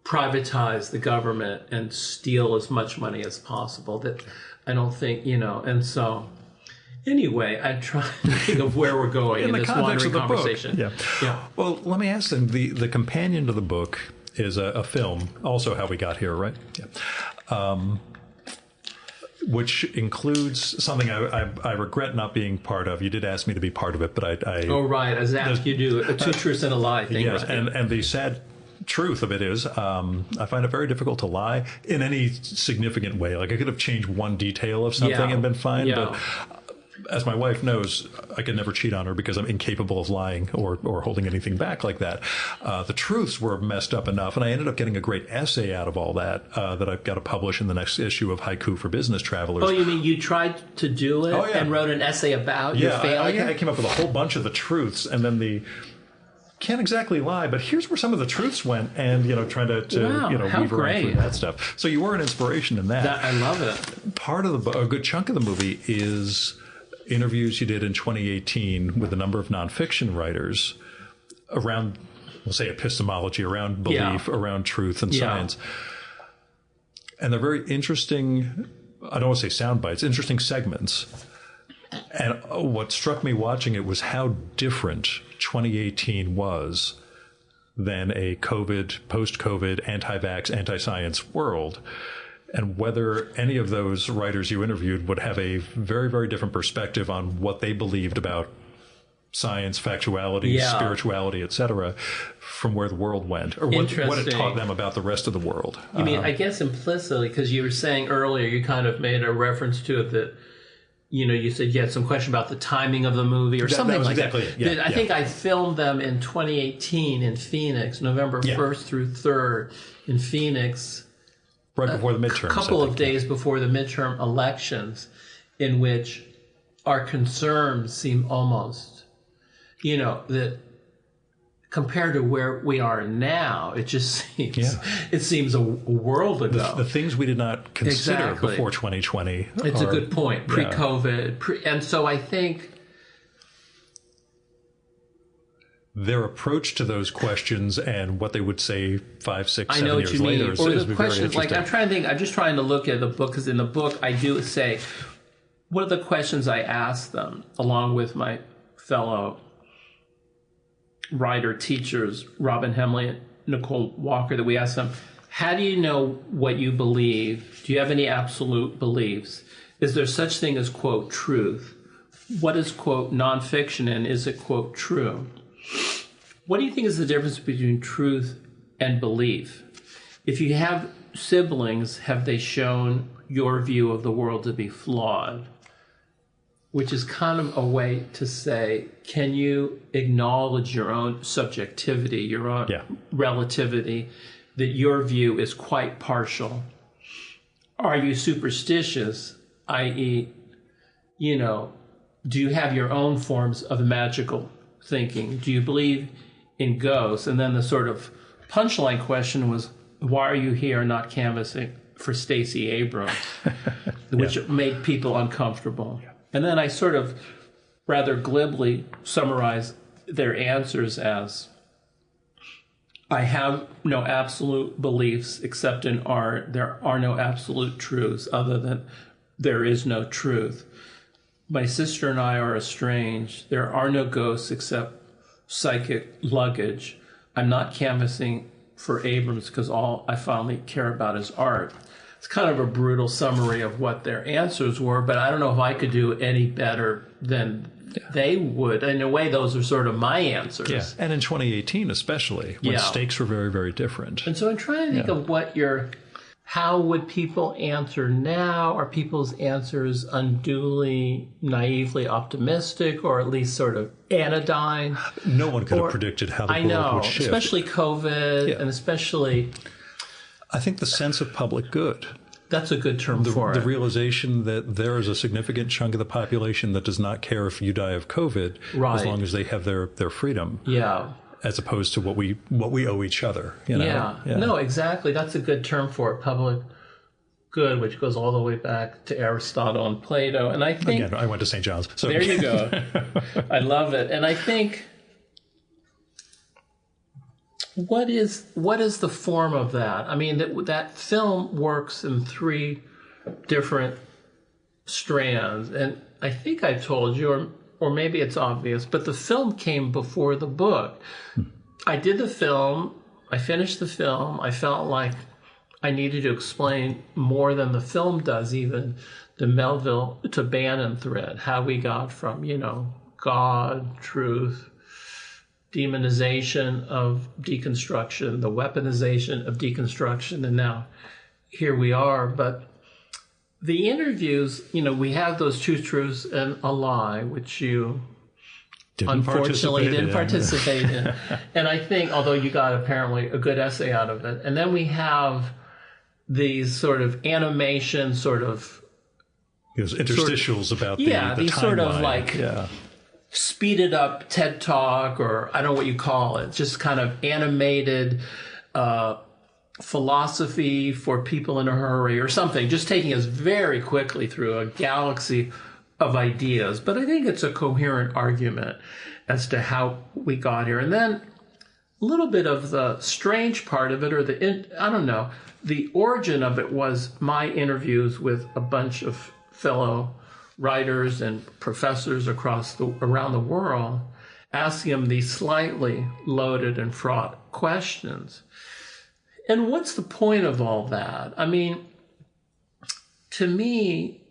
Speaker 2: privatize the government and steal as much money as possible. That I don't think, and so... Anyway, I try to think of where we're going in this wandering conversation.
Speaker 1: Yeah. Well, let me ask them, the companion to the book is a film, also How We Got Here, right? Yeah. Which includes something I regret not being part of. You did ask me to be part of it, but I
Speaker 2: oh, right. I was asked you to do a 2 truths and a lie thing.
Speaker 1: Yes,
Speaker 2: right?
Speaker 1: and the sad truth of it is I find it very difficult to lie in any significant way. I could have changed one detail of something and been fine, but as my wife knows, I could never cheat on her because I'm incapable of lying or holding anything back like that. The truths were messed up enough, and I ended up getting a great essay out of all that that I've got to publish in the next issue of Haiku for Business Travelers.
Speaker 2: Oh, you mean you tried to do it and wrote an essay about your failure?
Speaker 1: I came up with a whole bunch of the truths, and then can't exactly lie, but here's where some of the truths went, and trying to weave around through that stuff. So you were an inspiration in that.
Speaker 2: I love it.
Speaker 1: Part of a good chunk of the movie is interviews you did in 2018 with a number of nonfiction writers around, we'll say, epistemology, around belief, around truth and science. And they're very interesting, I don't want to say sound bites, interesting segments. And what struck me watching it was how different 2018 was than a COVID, post-COVID, anti-vax, anti-science world. And whether any of those writers you interviewed would have a very, very different perspective on what they believed about science, factuality, spirituality, etc., from where the world went, or what it taught them about the rest of the world.
Speaker 2: You mean, I guess implicitly, because you were saying earlier, you kind of made a reference to it that, you said you had some question about the timing of the movie or something like that.
Speaker 1: Yeah,
Speaker 2: I think I filmed them in 2018 in Phoenix, November 1st through 3rd in Phoenix.
Speaker 1: Right before the midterms.
Speaker 2: A couple of days before the midterm elections, in which our concerns seem almost, that compared to where we are now, it just seems it seems a world ago.
Speaker 1: The things we did not consider before 2020.
Speaker 2: It's a good point. Pre-COVID, and so I think
Speaker 1: their approach to those questions and what they would say 5, 6, 7 years later is
Speaker 2: or the
Speaker 1: very
Speaker 2: questions. Like
Speaker 1: interesting.
Speaker 2: I'm just trying to look at the book, because in the book I do say, what are the questions I ask them, along with my fellow writer teachers, Robin Hemley and Nicole Walker, that we ask them, how do you know what you believe? Do you have any absolute beliefs? Is there such thing as, quote, truth? What is, quote, nonfiction, and is it, quote, true? What do you think is the difference between truth and belief? If you have siblings, have they shown your view of the world to be flawed? Which is kind of a way to say, can you acknowledge your own subjectivity, your own relativity, that your view is quite partial? Are you superstitious, i.e., do you have your own forms of magical thinking? Do you believe in ghosts? And then the sort of punchline question was, why are you here not canvassing for Stacey Abrams? Which made people uncomfortable. And then I sort of rather glibly summarize their answers as, I have no absolute beliefs except in art. There are no absolute truths other than there is no truth. My sister and I are estranged. There are no ghosts except psychic luggage. I'm not canvassing for Abrams because all I finally care about is art. It's kind of a brutal summary of what their answers were, but I don't know if I could do any better than they would. In a way, those are sort of my answers.
Speaker 1: Yeah, and in 2018 especially, when stakes were very, very different.
Speaker 2: And so I'm trying to think of how would people answer now? Are people's answers unduly, naively optimistic, or at least sort of anodyne?
Speaker 1: No one could have predicted how the world would shift.
Speaker 2: Especially COVID, and especially...
Speaker 1: I think the sense of public good.
Speaker 2: That's a good term for it.
Speaker 1: The realization that there is a significant chunk of the population that does not care if you die of COVID, as long as they have their freedom.
Speaker 2: Yeah.
Speaker 1: As opposed to what we owe each other.
Speaker 2: Yeah. No, exactly. That's a good term for it. Public good, which goes all the way back to Aristotle and Plato. And I think...
Speaker 1: Again, I went to St. John's. So.
Speaker 2: There you go. I love it. And I think... What is the form of that? I mean, that film works in 3 different strands, and I think I told you, or maybe it's obvious, but the film came before the book. I did the film, I finished the film, I felt like I needed to explain more than the film does, even the Melville to Bannon thread, how we got from, God, truth, demonization of deconstruction, the weaponization of deconstruction, and now here we are. But the interviews, we have those 2 truths and a lie, which you unfortunately didn't participate in. And I think, although you got apparently a good essay out of it, and then we have these sort of animation
Speaker 1: interstitials about the
Speaker 2: these
Speaker 1: timeline.
Speaker 2: Sort of like... speeded up TED Talk, or I don't know what you call it, just kind of animated philosophy for people in a hurry or something, just taking us very quickly through a galaxy of ideas. But I think it's a coherent argument as to how we got here. And then a little bit of the strange part of it, or the origin of it was my interviews with a bunch of fellow writers and professors around the world, asking them these slightly loaded and fraught questions. And what's the point of all that? I mean, to me,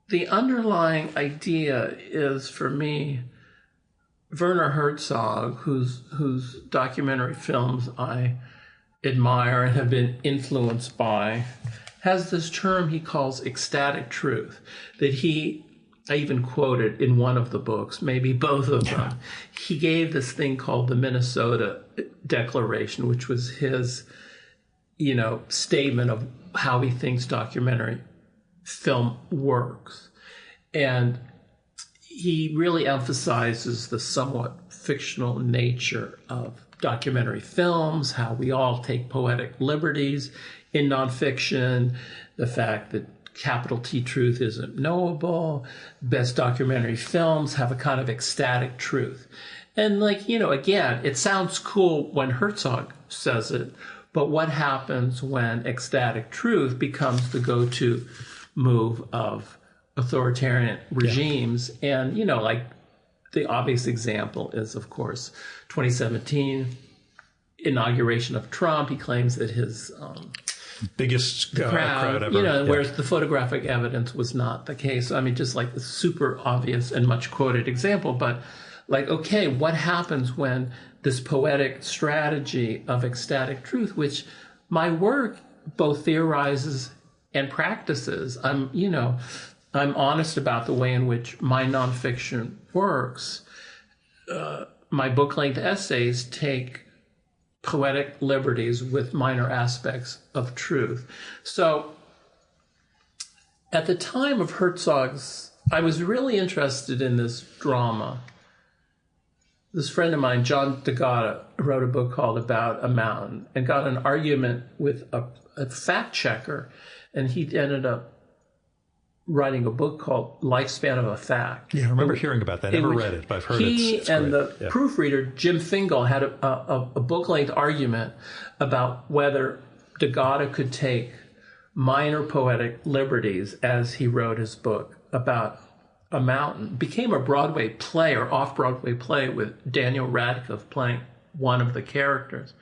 Speaker 2: the underlying idea is, for me, Werner Herzog, whose documentary films I admire and have been influenced by, has this term he calls ecstatic truth, that I even quoted in one of the books, maybe both of them. He gave this thing called the Minnesota Declaration, which was his, statement of how he thinks documentary film works. And he really emphasizes the somewhat fictional nature of documentary films, how we all take poetic liberties in nonfiction, the fact that capital T truth isn't knowable, best documentary films have a kind of ecstatic truth. And again, it sounds cool when Herzog says it, but what happens when ecstatic truth becomes the go-to move of authoritarian regimes? Yeah. And, the obvious example is, of course, 2017 inauguration of Trump. He claims that his
Speaker 1: biggest crowd ever.
Speaker 2: Whereas the photographic evidence was not the case. I mean, just like the super obvious and much quoted example, but okay, what happens when this poetic strategy of ecstatic truth, which my work both theorizes and practices, I'm honest about the way in which my nonfiction works. My book-length essays take poetic liberties with minor aspects of truth. So at the time of Herzog's, I was really interested in this drama. This friend of mine, John DeGata, wrote a book called About a Mountain and got an argument with a fact checker, and he ended up writing a book called Lifespan of a Fact.
Speaker 1: Yeah, I remember hearing about that. Never read it, but I've heard it's
Speaker 2: and
Speaker 1: great.
Speaker 2: The proofreader, Jim Fingal, had a book-length argument about whether DeGata could take minor poetic liberties as he wrote his book About a Mountain. Became a Broadway play or off-Broadway play with Daniel Radcliffe playing one of the characters.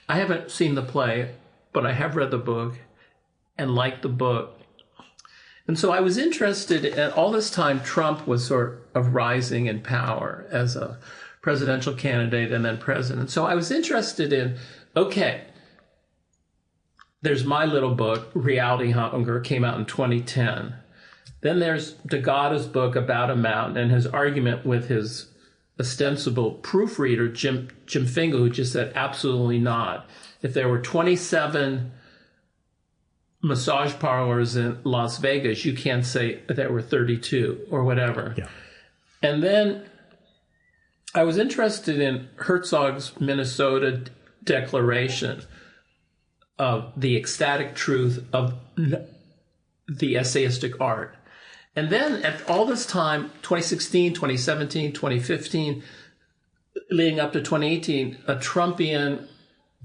Speaker 2: I haven't seen the play, but I have read the book and liked the book. And so I was interested, and all this time Trump was sort of rising in power as a presidential candidate and then president. So I was interested in, okay, there's my little book, Reality Hunger, came out in 2010. Then there's DeGata's book About a Mountain and his argument with his ostensible proofreader, Jim Fingal, who just said absolutely not. If there were 27 massage parlors in Las Vegas, you can't say there were 32 or whatever.
Speaker 1: Yeah.
Speaker 2: And then I was interested in Herzog's Minnesota declaration of the ecstatic truth of the essayistic art. And then at all this time, 2016, 2017, 2015, leading up to 2018, a Trumpian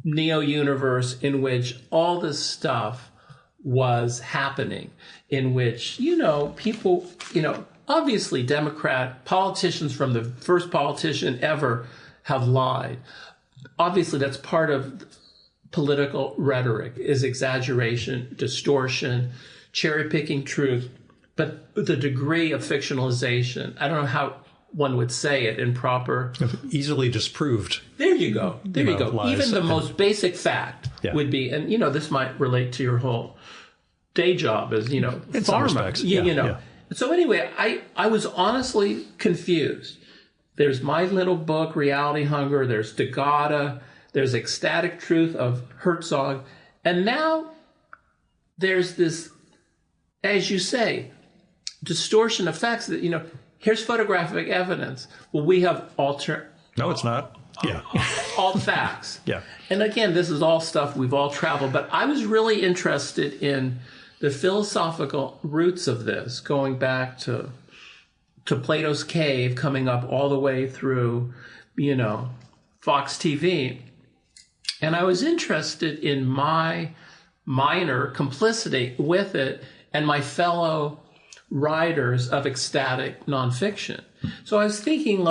Speaker 2: neo-universe in which all this stuff was happening, in which, people, obviously Democrat politicians from the first politician ever have lied. Obviously, that's part of political rhetoric, is exaggeration, distortion, cherry-picking truth. But the degree of fictionalization, I don't know how one would say it in proper...
Speaker 1: Easily disproved.
Speaker 2: There you go. There you go. Even the most basic fact would be, and, this might relate to your whole day job as,
Speaker 1: in
Speaker 2: farmer.
Speaker 1: some respects.
Speaker 2: Yeah. So anyway, I was honestly confused. There's my little book, Reality Hunger. There's DeGata. There's Ecstatic Truth of Herzog. And now there's this, as you say, distortion effects that, here's photographic evidence. Well, we have
Speaker 1: No, it's not. Yeah.
Speaker 2: all facts.
Speaker 1: Yeah.
Speaker 2: And again, this is all stuff we've all traveled, but I was really interested in the philosophical roots of this, going back to Plato's cave, coming up all the way through, Fox TV. And I was interested in my minor complicity with it and my fellow writers of ecstatic nonfiction. So I was thinking,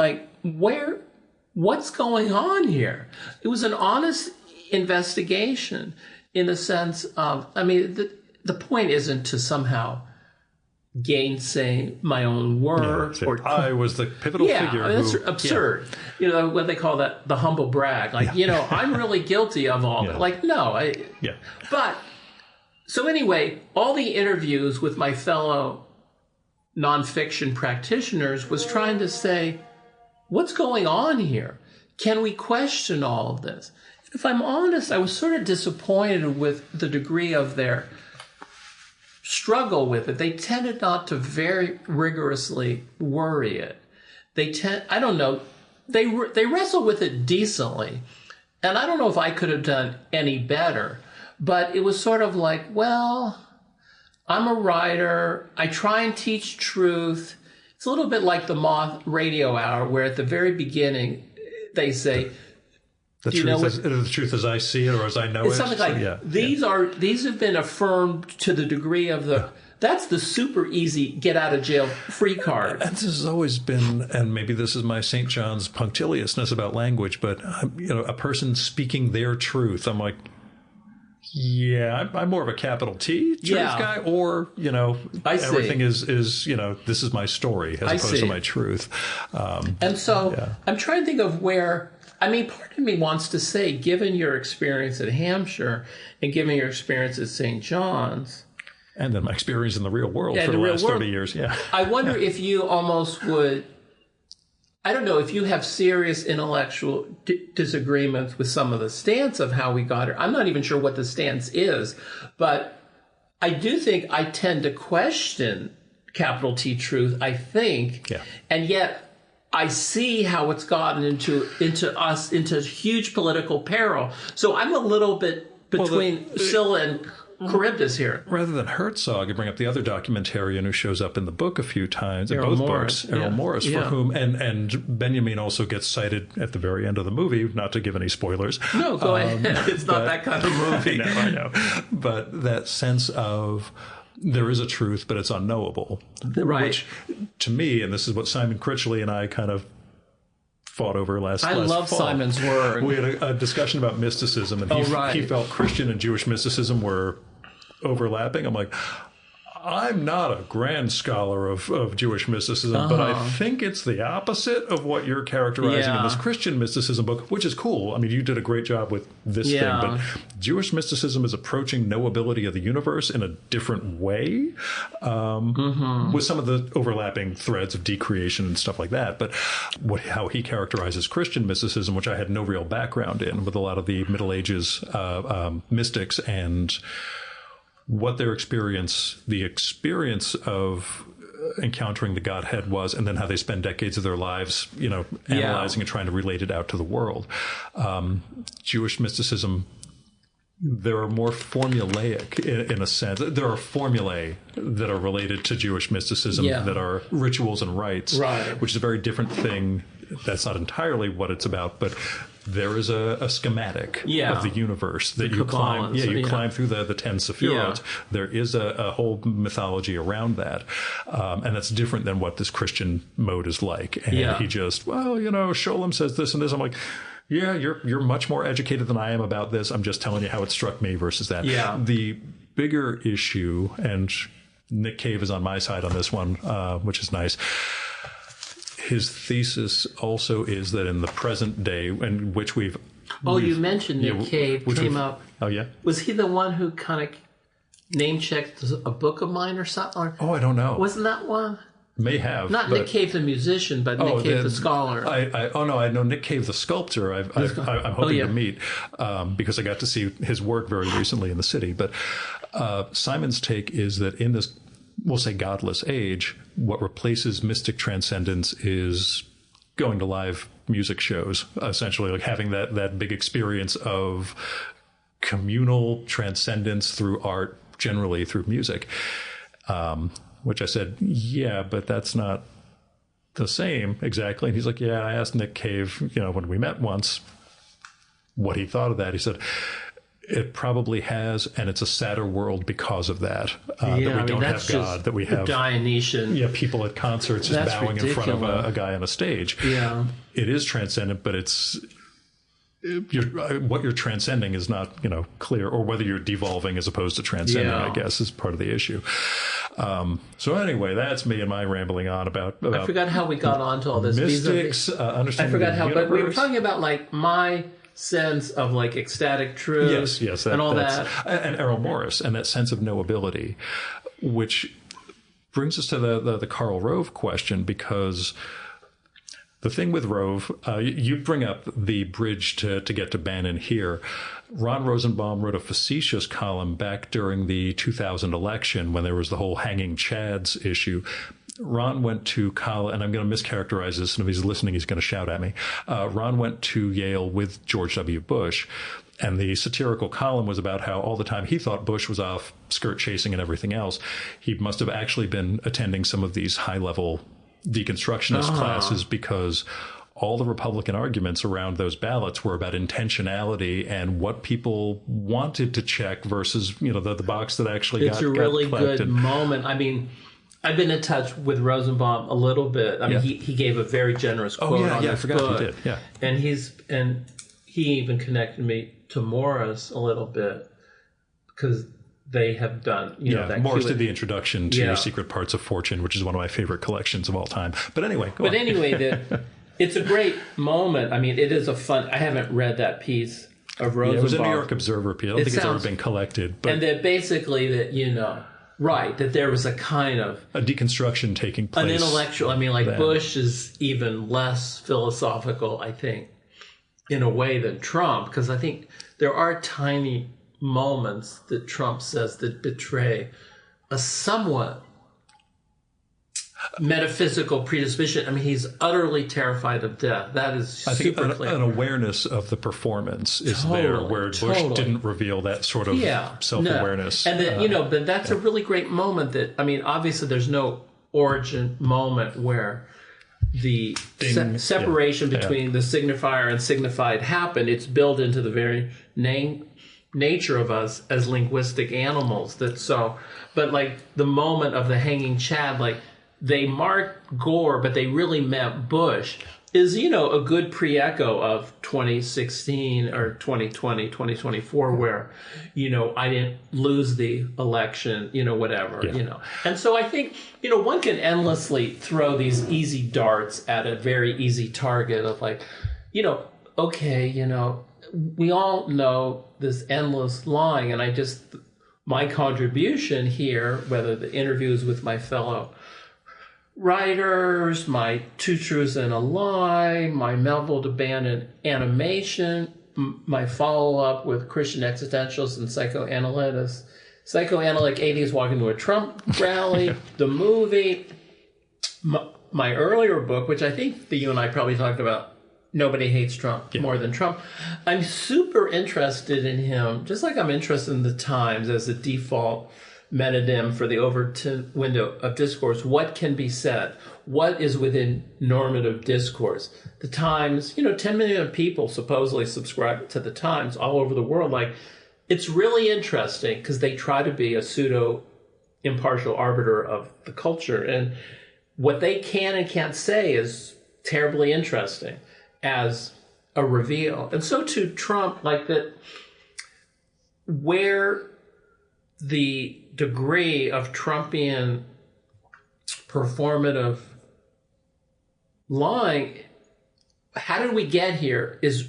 Speaker 2: what's going on here? It was an honest investigation in the sense of, the point isn't to somehow gainsay my own work.
Speaker 1: Yeah, I was the pivotal figure.
Speaker 2: That's absurd. Yeah. What they call that, the humble brag. I'm really guilty of all that. No. But, so anyway, all the interviews with my fellow nonfiction practitioners was trying to say, what's going on here? Can we question all of this? If I'm honest, I was sort of disappointed with the degree of their struggle with it. They tended not to very rigorously worry it. I don't know, they wrestle with it decently. And I don't know if I could have done any better, but it was sort of like, well, I'm a writer. I try and teach truth. It's a little bit like the Moth Radio Hour, where at the very beginning they say,
Speaker 1: the truth as I see it or as I know it.
Speaker 2: Something like, these have been affirmed to the degree of that's the super easy get out of jail free card.
Speaker 1: And this has always been, and maybe this is my St. John's punctiliousness about language, but a person speaking their truth, I'm like, yeah, I'm more of a capital T truth guy, or everything is this is my story as opposed to my truth.
Speaker 2: And so I'm trying to think of where. I mean, part of me wants to say, given your experience at Hampshire and given your experience at St. John's,
Speaker 1: and then my experience in the real world for the last 30 years,
Speaker 2: I wonder if you almost would. I don't know if you have serious intellectual disagreements with some of the stance of how we got here. I'm not even sure what the stance is, but I do think I tend to question capital T truth, I think, and yet I see how it's gotten into huge political peril. So I'm a little bit between Scylla and Charybdis here.
Speaker 1: Rather than Herzog, you bring up the other documentarian who shows up in the book a few times, in both books, Errol Morris, for whom, and Benjamin also gets cited at the very end of the movie, not to give any spoilers.
Speaker 2: No, go ahead. It's not that kind of movie.
Speaker 1: I know. But that sense of there is a truth, but it's unknowable.
Speaker 2: Right.
Speaker 1: Which, to me, and this is what Simon Critchley and I kind of fought over last fall. I love
Speaker 2: Simon's work.
Speaker 1: We had a discussion about mysticism, and he felt Christian and Jewish mysticism were overlapping. I'm like, I'm not a grand scholar of Jewish mysticism, but I think it's the opposite of what you're characterizing in this Christian mysticism book, which is cool. I mean, you did a great job with this thing, but Jewish mysticism is approaching knowability of the universe in a different way, with some of the overlapping threads of decreation and stuff like that. But how he characterizes Christian mysticism, which I had no real background in, with a lot of the Middle Ages mystics and what their the experience of encountering the Godhead was, and then how they spend decades of their lives, analyzing and trying to relate it out to the world. Jewish mysticism, there are more formulaic in a sense. There are formulae that are related to Jewish mysticism that are rituals and rites, which is a very different thing. That's not entirely what it's about, but there is a schematic of the universe that you climb. You climb through the 10 Sephirot. There is a whole mythology around that. And that's different than what this Christian mode is like. And he just, Sholem says this and this. I'm like, yeah, you're much more educated than I am about this. I'm just telling you how it struck me versus that. Yeah. The bigger issue, and Nick Cave is on my side on this one, which is nice. His thesis also is that in the present day, in which we've...
Speaker 2: you mentioned Nick Cave came up.
Speaker 1: Oh, yeah?
Speaker 2: Was he the one who kind of name-checked a book of mine or something?
Speaker 1: I don't know.
Speaker 2: Wasn't that one?
Speaker 1: May have.
Speaker 2: Not Nick Cave the musician, but Nick Cave the scholar.
Speaker 1: I know Nick Cave the sculptor. I'm hoping to meet because I got to see his work very recently in the city. But Simon's take is that in this, we'll say, godless age, what replaces mystic transcendence is going to live music shows, essentially, like having that big experience of communal transcendence through art, generally through music. Which I said, yeah, but that's not the same exactly. And he's like, yeah, I asked Nick Cave, when we met once, what he thought of that. He said, it probably has, and it's a sadder world because of that. That we don't have God, that we have
Speaker 2: Dionysian.
Speaker 1: Yeah, people at concerts just bowing ridiculous. In front of a guy on a stage.
Speaker 2: Yeah,
Speaker 1: it is transcendent, but it's what you're transcending is not clear, or whether you're devolving as opposed to transcending. I guess is part of the issue. So anyway, that's me and my rambling on about
Speaker 2: I forgot how we got onto all this.
Speaker 1: Mystics, understanding.
Speaker 2: I forgot how, but we were talking about like my sense of like ecstatic truth,
Speaker 1: yes,
Speaker 2: and all that,
Speaker 1: and Errol Morris, and that sense of knowability, which brings us to the Karl Rove question, because the thing with Rove, you bring up the bridge to get to Bannon here. Ron Rosenbaum wrote a facetious column back during the 2000 election when there was the whole hanging Chads issue, Ron went to college, and I'm going to mischaracterize this, and if he's listening, he's going to shout at me. Ron went to Yale with George W. Bush, and the satirical column was about how all the time he thought Bush was off skirt chasing and everything else. He must have actually been attending some of these high-level deconstructionist classes, because all the Republican arguments around those ballots were about intentionality and what people wanted to check versus, the box that actually got collected. It's a really good
Speaker 2: moment. I mean, I've been in touch with Rosenbaum a little bit. I mean, he gave a very generous quote on this book. I forgot he did. Yeah. And he even connected me to Morris a little bit, because they have done, that
Speaker 1: Morris did the introduction to Secret Parts of Fortune, which is one of my favorite collections of all time. But anyway, go on.
Speaker 2: It's a great moment. I mean, it is I haven't read that piece of Rosenbaum.
Speaker 1: It was a New York Observer piece. I don't think it's ever been collected. But,
Speaker 2: and that basically that there was a kind of
Speaker 1: a deconstruction taking place.
Speaker 2: An intellectual. I mean, Bush is even less philosophical, I think, in a way than Trump, because I think there are tiny moments that Trump says that betray a somewhat metaphysical predisposition. I mean, he's utterly terrified of death. That is super clear.
Speaker 1: An awareness of the performance is there, where Bush didn't reveal that sort of self-awareness.
Speaker 2: No. And but that's a really great moment that, I mean, obviously there's no origin moment where the separation between the signifier and signified happened. It's built into the very nature of us as linguistic animals. But the moment of the hanging Chad, they marked Gore, but they really meant Bush, is, a good pre-echo of 2016 or 2020, 2024, where, I didn't lose the election, whatever, And so I think, one can endlessly throw these easy darts at a very easy target of we all know this endless lying. And my contribution here, whether the interviews with my fellow writers, my Two Truths and a Lie, my Melville Abandoned animation, my follow-up with Christian existentialists and psychoanalytic atheists walking to a Trump rally, the movie, my earlier book, which I think that you and I probably talked about, Nobody Hates Trump More Than Trump. I'm super interested in him, just like I'm interested in the Times as a default metanym for the Overton window of discourse. What can be said? What is within normative discourse? The Times, 10 million people supposedly subscribe to the Times all over the world. It's really interesting because they try to be a pseudo impartial arbiter of the culture. And what they can and can't say is terribly interesting as a reveal. And so too Trump, that where the degree of Trumpian performative lying, how did we get here, is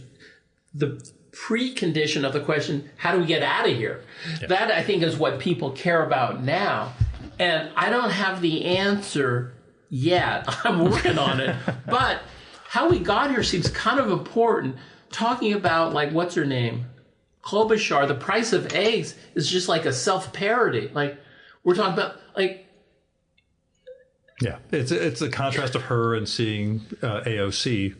Speaker 2: the precondition of the question, how do we get out of here? Yeah. That, I think, is what people care about now. And I don't have the answer yet. I'm working on it. But how we got here seems kind of important. Talking about, what's her name? Klobuchar, the price of eggs is just like a self-parody. We're talking about,
Speaker 1: Yeah, it's a contrast of her and seeing AOC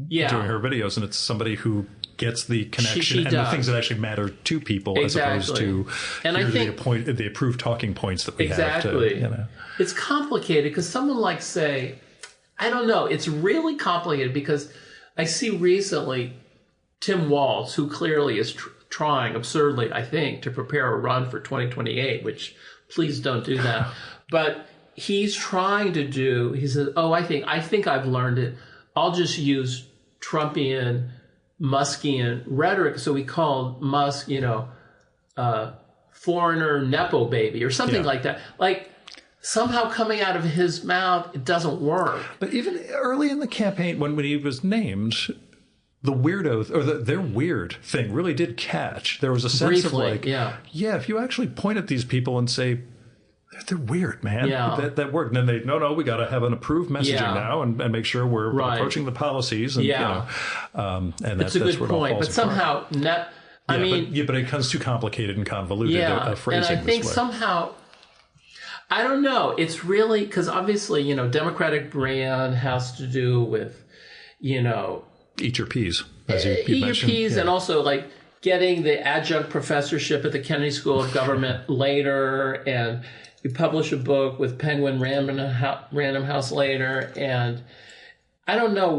Speaker 1: doing her videos, and it's somebody who gets the connection and the things that actually matter to people, as opposed to the approved talking points that we have to,
Speaker 2: It's complicated because someone say, I don't know, it's really complicated because I see recently Tim Walz, who clearly is trying absurdly, I think, to prepare a run for 2028, which please don't do that. But he's trying to do, he says, I think I've learned it. I'll just use Trumpian, Muskian rhetoric. So we called Musk, foreigner Nepo baby or something like that. Somehow coming out of his mouth, it doesn't work.
Speaker 1: But even early in the campaign, when he was named, the weirdo, or their weird thing really did catch. There was a sense of if you actually point at these people and say, they're weird, man. Yeah. That worked. And then we got to have an approved messaging now and make sure we're approaching the policies. And, and
Speaker 2: that's a good point. But somehow, but
Speaker 1: it becomes too complicated and convoluted phrasing.
Speaker 2: And I think somehow, I don't know. It's really because obviously, democratic brand has to do with,
Speaker 1: eat your peas, as you
Speaker 2: eat your
Speaker 1: mentioned.
Speaker 2: peas, and also like getting the adjunct professorship at the Kennedy School of Government later, and you publish a book with Penguin Random House later, and I don't know.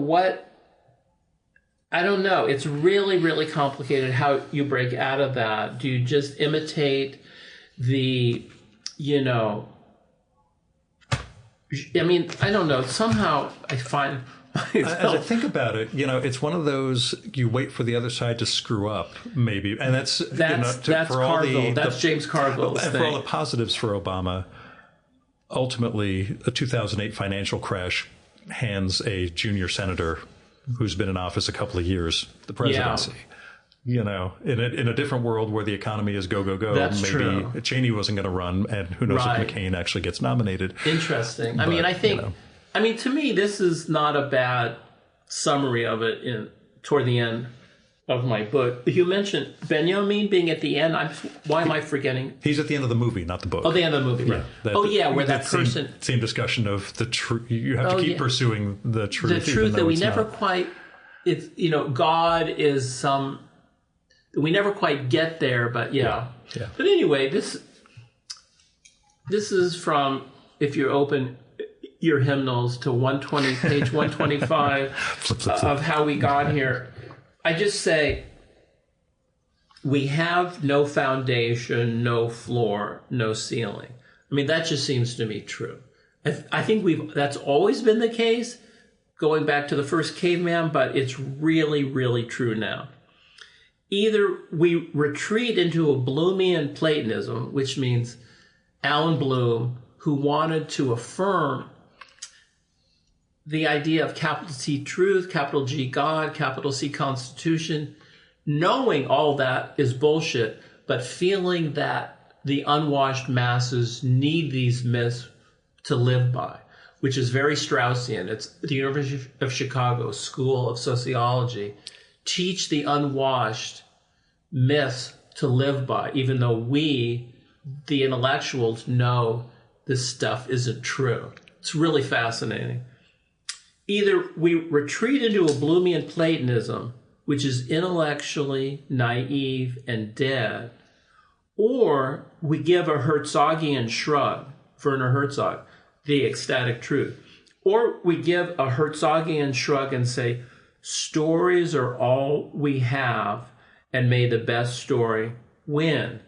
Speaker 2: It's really, really complicated how you break out of that. Do you just imitate the, I don't know. Somehow I find...
Speaker 1: As I think about it, it's one of those, you wait for the other side to screw up, maybe. And that's
Speaker 2: Cargill. That's James Cargill's thing.
Speaker 1: For all the positives for Obama, ultimately, a 2008 financial crash hands a junior senator who's been in office a couple of years the presidency. In a different world where the economy is go, go, go,
Speaker 2: that's
Speaker 1: maybe
Speaker 2: true.
Speaker 1: Cheney wasn't going to run, and who knows if McCain actually gets nominated.
Speaker 2: Interesting.
Speaker 1: But,
Speaker 2: I think... to me, this is not a bad summary of it toward the end of my book. You mentioned Benjamin being at the end. Why am I forgetting?
Speaker 1: He's at the end of the movie, not the book.
Speaker 2: Oh, the end of the movie, right. Where that person...
Speaker 1: Same discussion of the truth. You have to keep pursuing the truth.
Speaker 2: The truth that we never quite... God is some... We never quite get there, but yeah. But anyway, this is from, if you're open... your hymnals to 120, page 125 flip. Of how we got here. I just say we have no foundation, no floor, no ceiling. That just seems to me true. I think that's always been the case going back to the first caveman, but it's really, really true now. Either we retreat into a Bloomian Platonism, which means Alan Bloom, who wanted to affirm the idea of capital T truth, capital G God, capital C Constitution, knowing all that is bullshit, but feeling that the unwashed masses need these myths to live by, which is very Straussian. It's the University of Chicago School of Sociology teach the unwashed myths to live by, even though we, the intellectuals, know this stuff isn't true. It's really fascinating. Either we retreat into a Bloomian Platonism, which is intellectually naive and dead, or we give a Herzogian shrug, Werner Herzog, the ecstatic truth. Or we give a Herzogian shrug and say, stories are all we have, and may the best story win.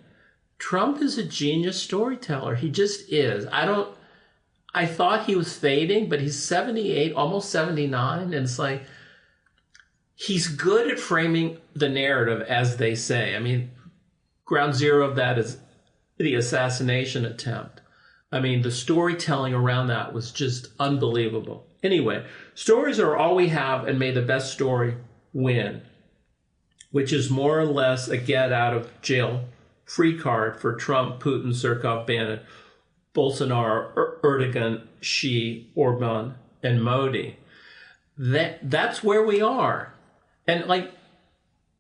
Speaker 2: Trump is a genius storyteller. He just is. I thought he was fading, but he's 78, almost 79. And it's like, he's good at framing the narrative, as they say. Ground zero of that is the assassination attempt. The storytelling around that was just unbelievable. Anyway, stories are all we have, and may the best story win, which is more or less a get out of jail free card for Trump, Putin, Surkov, Bannon, Bolsonaro, Erdogan, Xi, Orban, and Modi. That's where we are. And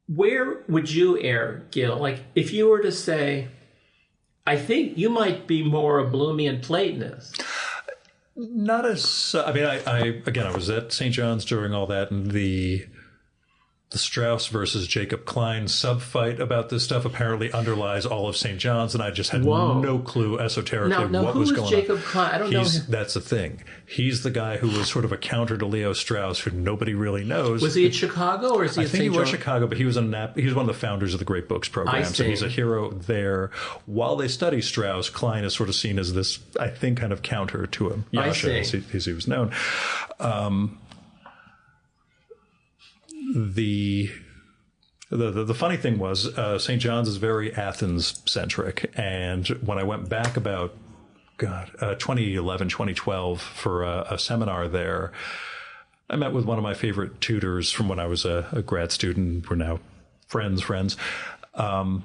Speaker 2: where would you err, Gil? If you were to say, I think you might be more a Bloomian Platonist.
Speaker 1: Not as, I was at St. John's during all that, and the Strauss versus Jacob Klein sub-fight about this stuff apparently underlies all of St. John's, and I just had no clue esoterically what was going on.
Speaker 2: Jacob Klein? I don't know him.
Speaker 1: That's the thing. He's the guy who was sort of a counter to Leo Strauss, who nobody really knows.
Speaker 2: Was he at Chicago, or is he at St. John's?
Speaker 1: I think he was Chicago, but he was one of the founders of the Great Books program, so he's a hero there. While they study Strauss, Klein is sort of seen as this, I think, kind of counter to him, Yasha, as he was known. The funny thing was, St. John's is very Athens-centric, and when I went back about 2011, 2012 for a seminar there, I met with one of my favorite tutors from when I was a grad student. We're now friends, and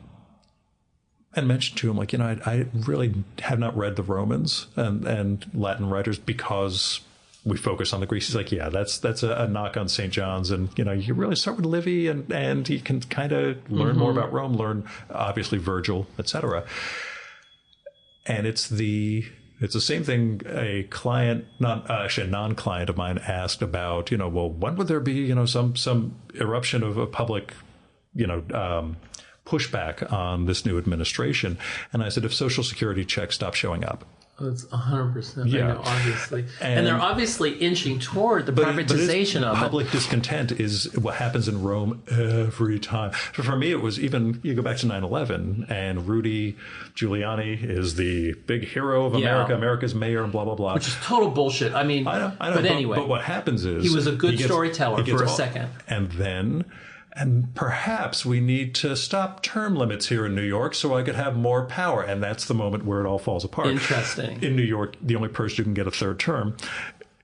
Speaker 1: mentioned to him, I really have not read the Romans and Latin writers because we focus on the Greeks. He's like, yeah, that's a knock on St. John's. And, you really start with Livy and you can kind of learn more about Rome, learn, obviously, Virgil, etc. And it's the It's the same thing a client, actually a non-client of mine asked about, well, when would there be, some eruption of a public, pushback on this new administration? And I said, if Social Security checks stop showing up.
Speaker 2: That's 100%.
Speaker 1: Yeah.
Speaker 2: I know, obviously. And they're obviously inching toward the privatization of it.
Speaker 1: Public discontent is what happens in Rome every time. For me, it was even, you go back to 9/11, and Rudy Giuliani is the big hero of America, America's mayor, and blah, blah, blah.
Speaker 2: Which is total bullshit. I mean,
Speaker 1: I know.
Speaker 2: But anyway.
Speaker 1: But what happens is...
Speaker 2: he was a good storyteller for a second.
Speaker 1: And perhaps we need to stop term limits here in New York so I could have more power. And that's the moment where it all falls apart.
Speaker 2: Interesting.
Speaker 1: In New York, the only person who can get a third term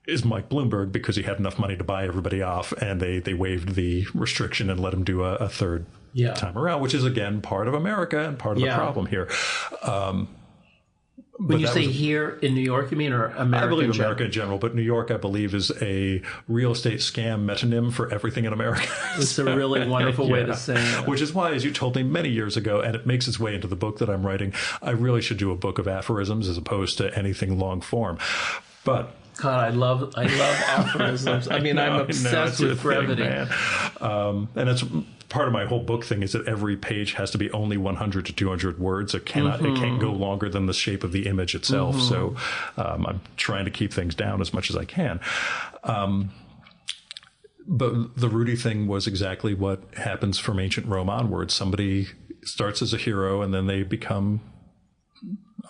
Speaker 1: is Mike Bloomberg, because he had enough money to buy everybody off, and they waived the restriction and let him do a third time around, which is, again, part of America and part of the problem here.
Speaker 2: When you say here in New York, you mean, or America?
Speaker 1: I believe America in general, but New York, I believe, is a real estate scam metonym for everything in America.
Speaker 2: It's a really wonderful way to say it.
Speaker 1: Which is why, as you told me many years ago, and it makes its way into the book that I'm writing, I really should do a book of aphorisms as opposed to anything long form. But...
Speaker 2: God, I love aphorisms. I mean, I'm obsessed with brevity.
Speaker 1: And it's part of my whole book thing is that every page has to be only 100 to 200 words. It can't go longer than the shape of the image itself. So I'm trying to keep things down as much as I can. But the Rudy thing was exactly what happens from ancient Rome onwards. Somebody starts as a hero, and then they become...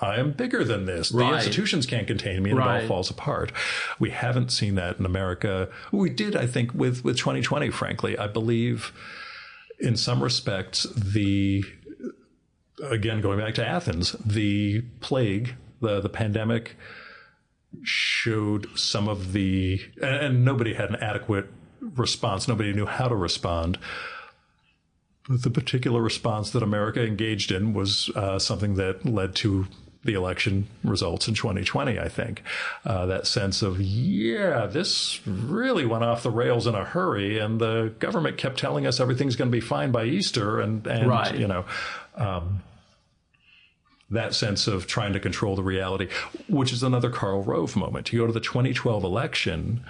Speaker 1: I am bigger than this. The institutions can't contain me, and it all falls apart. We haven't seen that in America. We did, I think, with 2020, frankly. I believe, in some respects, again, going back to Athens, the plague, the pandemic, showed some of the... And nobody had an adequate response. Nobody knew how to respond. But the particular response that America engaged in was something that led to the election results in 2020, I think. That sense of, this really went off the rails in a hurry, and the government kept telling us everything's going to be fine by Easter, and that sense of trying to control the reality, which is another Karl Rove moment. You go to the 2012 election,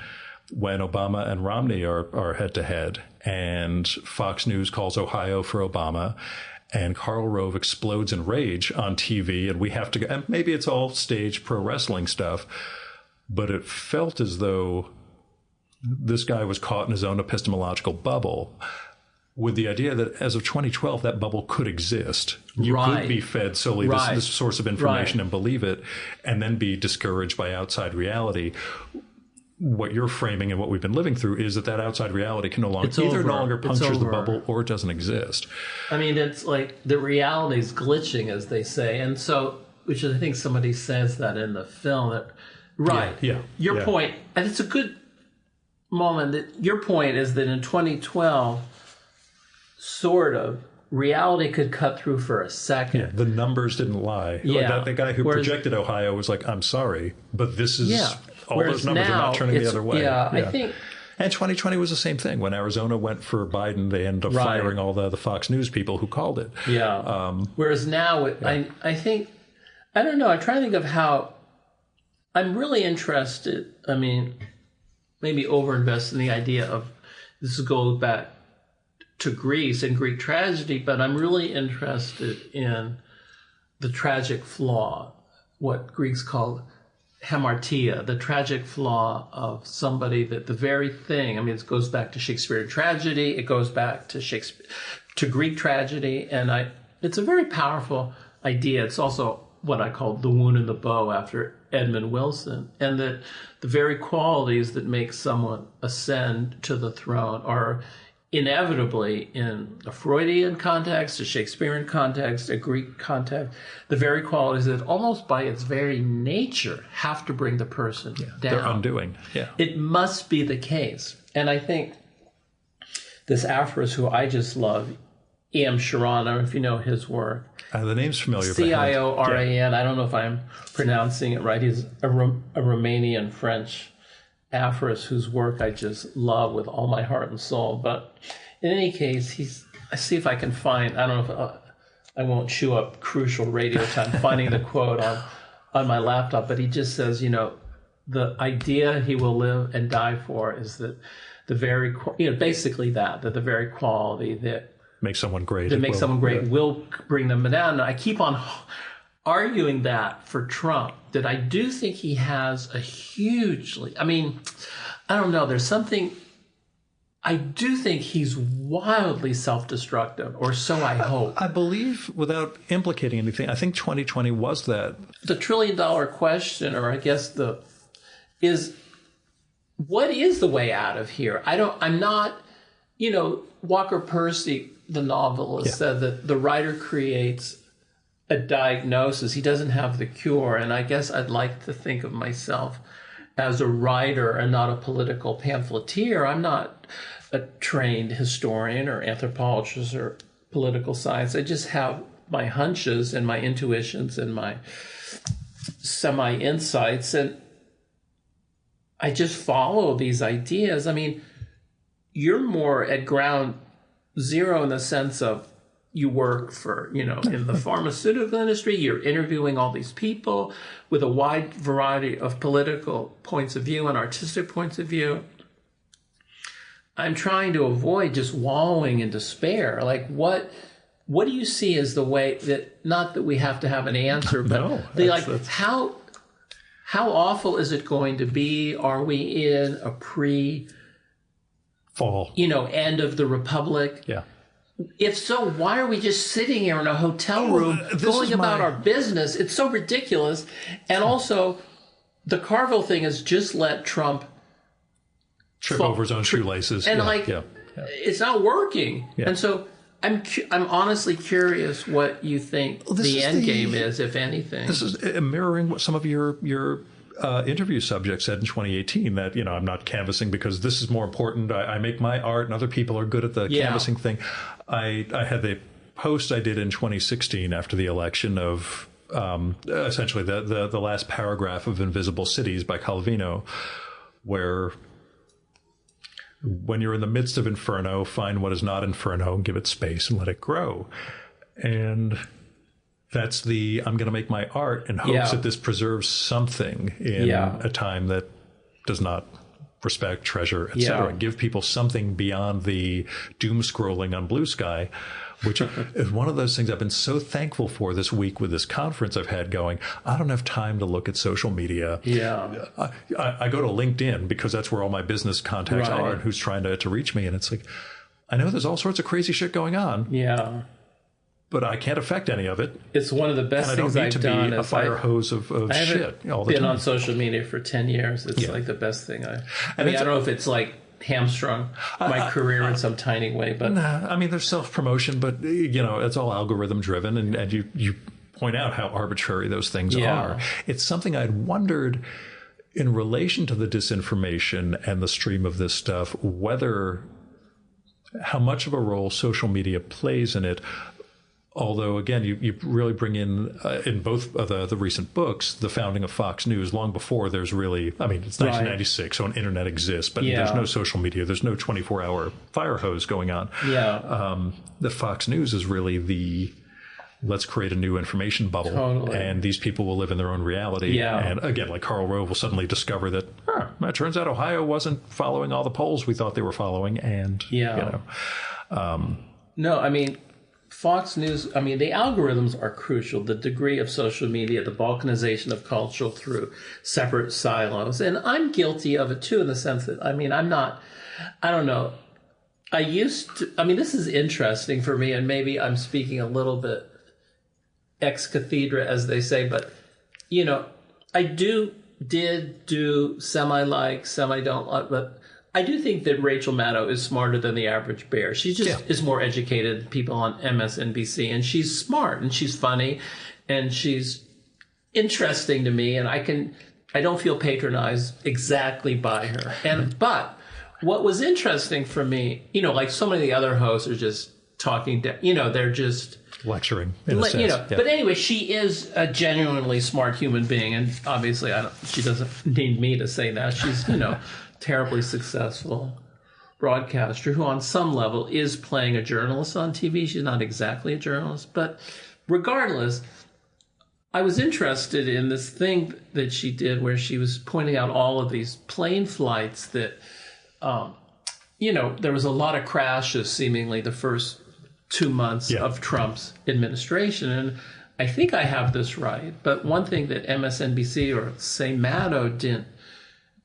Speaker 1: when Obama and Romney are head-to-head, and Fox News calls Ohio for Obama, and Karl Rove explodes in rage on TV, and we have to go, and maybe it's all staged pro wrestling stuff, but it felt as though this guy was caught in his own epistemological bubble, with the idea that as of 2012, that bubble could exist. You could be fed solely this source of information and believe it, and then be discouraged by outside reality. What you're framing and what we've been living through is that outside reality can no longer punctures the bubble, or it doesn't exist. I
Speaker 2: mean, it's like the reality is glitching, as they say. And so, which I think somebody says that in the film. Your point, and it's a good moment. Your point is that in 2012, reality could cut through for a second.
Speaker 1: Yeah, the numbers didn't lie. The guy who projected Ohio was like, I'm sorry, but this is... All those numbers are not turning the other way.
Speaker 2: I think...
Speaker 1: And 2020 was the same thing. When Arizona went for Biden, they ended up firing all the Fox News people who called it.
Speaker 2: Whereas now, I think... I don't know. I try to think of how... I'm really interested, I mean, maybe overinvest in the idea of... This goes back to Greece and Greek tragedy, but I'm really interested in the tragic flaw, what Greeks call hamartia, the tragic flaw of somebody that the very thing, I mean, it goes back to Shakespearean tragedy, it goes back to Greek tragedy, and it's a very powerful idea. It's also what I call the wound in the bow after Edmund Wilson, and that the very qualities that make someone ascend to the throne are inevitably, in a Freudian context, a Shakespearean context, a Greek context, the very qualities that almost by its very nature have to bring the person down.
Speaker 1: They're undoing. Yeah.
Speaker 2: It must be the case. And I think this aphorist who I just love, E.M. Sharon, I don't know if you know his work.
Speaker 1: The name's familiar.
Speaker 2: Cioran. I don't know if I'm pronouncing it right. He's a Romanian French aphorist whose work I just love with all my heart and soul. But in any case, I see if I can find, I don't know if I won't chew up crucial radio time, finding the quote on my laptop, but he just says, the idea he will live and die for is that the very, basically that the very quality that
Speaker 1: makes someone great.
Speaker 2: Will bring them down. And I keep on arguing that for Trump, that I do think he has a hugely, I don't know, there's something, I do think he's wildly self-destructive, or so I hope.
Speaker 1: I believe, without implicating anything, I think 2020 was that.
Speaker 2: The $1 trillion question, or I guess is what is the way out of here? I'm not, Walker Percy, the novelist, said that the writer creates a diagnosis. He doesn't have the cure. And I guess I'd like to think of myself as a writer and not a political pamphleteer. I'm not a trained historian or anthropologist or political science. I just have my hunches and my intuitions and my semi-insights, and I just follow these ideas. You're more at ground zero in the sense of you work for, in the pharmaceutical industry, you're interviewing all these people with a wide variety of political points of view and artistic points of view. I'm trying to avoid just wallowing in despair. Like, what do you see as the way that, not that we have to have an answer, but how awful is it going to be? Are we in a
Speaker 1: fall,
Speaker 2: end of the Republic?
Speaker 1: Yeah.
Speaker 2: If so, why are we just sitting here in a hotel room going about our business? It's so ridiculous. And also, the Carville thing has just let Trump
Speaker 1: trip over his own shoelaces.
Speaker 2: And it's not working. Yeah. And so I'm honestly curious what you think the end game is, if anything.
Speaker 1: This is mirroring what some of your interview subjects said in 2018, that, I'm not canvassing because this is more important. I make my art and other people are good at the canvassing thing. I had the post I did in 2016 after the election of essentially the last paragraph of Invisible Cities by Calvino, where when you're in the midst of inferno, find what is not inferno and give it space and let it grow. And that's I'm going to make my art in hopes that this preserves something in a time that does not respect, treasure, etc. Give people something beyond the doom scrolling on Blue Sky, which is one of those things I've been so thankful for this week with this conference I've had going. I don't have time to look at social media.
Speaker 2: Yeah.
Speaker 1: I go to LinkedIn because that's where all my business contacts are and who's trying to reach me. And it's like, I know there's all sorts of crazy shit going on.
Speaker 2: Yeah.
Speaker 1: But I can't affect any of it.
Speaker 2: It's one of the best things I've done.
Speaker 1: I don't need to be a fire hose of shit all the time.
Speaker 2: I've been on social media for 10 years. It's like the best thing I don't know if it's like hamstrung my career in some tiny way, but
Speaker 1: there's self-promotion, but it's all algorithm driven, and you point out how arbitrary those things are. It's something I'd wondered in relation to the disinformation and the stream of this stuff, how much of a role social media plays in it. Although, again, you really bring in both of the recent books, the founding of Fox News, long before there's really, it's 1996, so an internet exists, but there's no social media. There's no 24-hour fire hose going on.
Speaker 2: Yeah.
Speaker 1: The Fox News is really let's create a new information bubble, and these people will live in their own reality.
Speaker 2: Yeah.
Speaker 1: And again, like Karl Rove will suddenly discover that, it turns out Ohio wasn't following all the polls we thought they were following, and,
Speaker 2: Fox News, the algorithms are crucial. The degree of social media, the balkanization of culture through separate silos. And I'm guilty of it too, in the sense that, I don't know. I used to, this is interesting for me, and maybe I'm speaking a little bit ex cathedra, as they say, but, I did do semi-like, semi-don't like, but I do think that Rachel Maddow is smarter than the average bear. She just is more educated than people on MSNBC, and she's smart and she's funny and she's interesting to me, and I don't feel patronized exactly by her. But what was interesting for me, like so many of the other hosts are just talking, they're just
Speaker 1: lecturing in a sense.
Speaker 2: But anyway, she is a genuinely smart human being, and obviously she doesn't need me to say that. She's, terribly successful broadcaster who on some level is playing a journalist on TV. She's not exactly a journalist, but regardless, I was interested in this thing that she did where she was pointing out all of these plane flights that, there was a lot of crashes seemingly the first 2 months of Trump's administration. And I think I have this right. But one thing that MSNBC or say Maddow didn't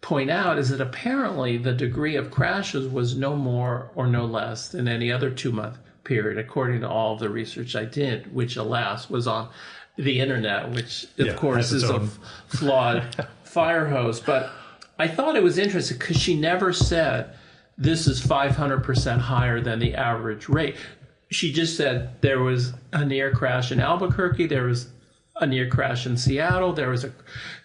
Speaker 2: point out is that apparently the degree of crashes was no more or no less than any other 2-month period, according to all of the research I did, which alas was on the internet, which of course is a flawed fire hose. But I thought it was interesting because she never said this is 500% higher than the average rate. She just said there was a near crash in Albuquerque, there was a near crash in Seattle, there was a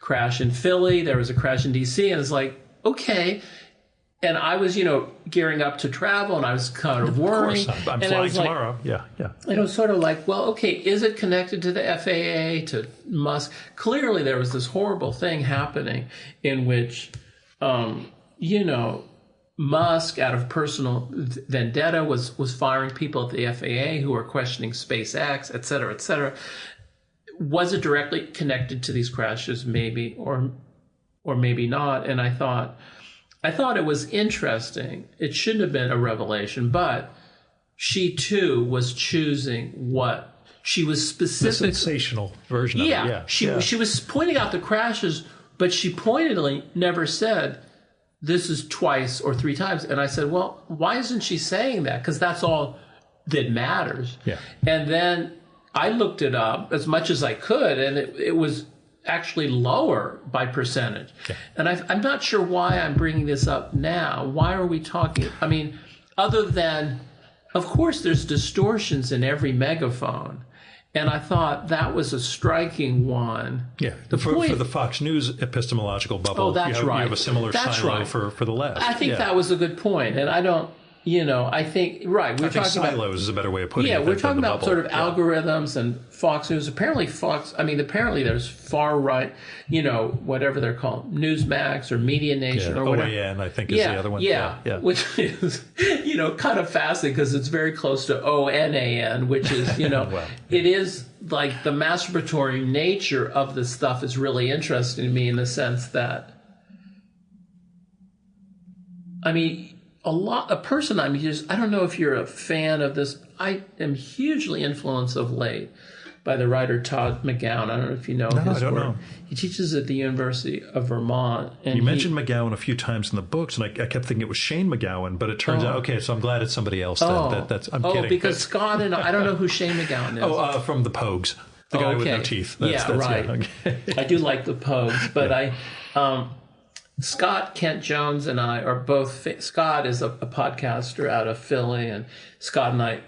Speaker 2: crash in Philly, there was a crash in DC, and it's like, okay. And I was, gearing up to travel, and I was kind of worrying.
Speaker 1: Of course, I'm flying tomorrow. Yeah.
Speaker 2: And it was sort of like, well, okay, is it connected to the FAA, to Musk? Clearly, there was this horrible thing happening in which, Musk, out of personal vendetta, was firing people at the FAA who were questioning SpaceX, et cetera, et cetera. Was it directly connected to these crashes? Maybe, or maybe not. And I thought it was interesting. It shouldn't have been a revelation, but she too was choosing what she was specific.
Speaker 1: The sensational version of it. Yeah.
Speaker 2: She was pointing out the crashes, but she pointedly never said this is twice or 3 times. And I said, well, why isn't she saying that? Because that's all that matters.
Speaker 1: Yeah.
Speaker 2: And then I looked it up as much as I could, and it was actually lower by percentage. Yeah. And I'm not sure why I'm bringing this up now. Why are we talking? I mean, other than, of course, there's distortions in every megaphone. And I thought that was a striking one.
Speaker 1: Yeah, for the Fox News epistemological bubble,
Speaker 2: that's right.
Speaker 1: You have a similar silo for the left.
Speaker 2: I think that was a good point. And I don't, I think, right.
Speaker 1: I think silos is a a better way of putting it.
Speaker 2: Yeah, we're talking about sort of algorithms and Fox News. Apparently there's far right, whatever they're called, Newsmax or Media Nation or whatever.
Speaker 1: OAN, I think, is the other one.
Speaker 2: Yeah. Which is, kind of fascinating because it's very close to ONAN, which is,
Speaker 1: well,
Speaker 2: it is like the masturbatory nature of this stuff is really interesting to me in the sense that, a person I don't know if you're a fan of this. I am hugely influenced of late by the writer Todd McGowan. I don't know if you know his work. I don't know. He teaches at the University of Vermont. And you
Speaker 1: mentioned McGowan a few times in the books, and I kept thinking it was Shane McGowan, but it turns out, okay, so I'm glad it's somebody else. I'm kidding.
Speaker 2: Because Scott and I don't know who Shane McGowan is.
Speaker 1: From the Pogues. The guy with no teeth.
Speaker 2: Right.
Speaker 1: Yeah, okay.
Speaker 2: I do like the Pogues, but Scott Kent Jones and I are both. Scott is a podcaster out of Philly, and Scott and I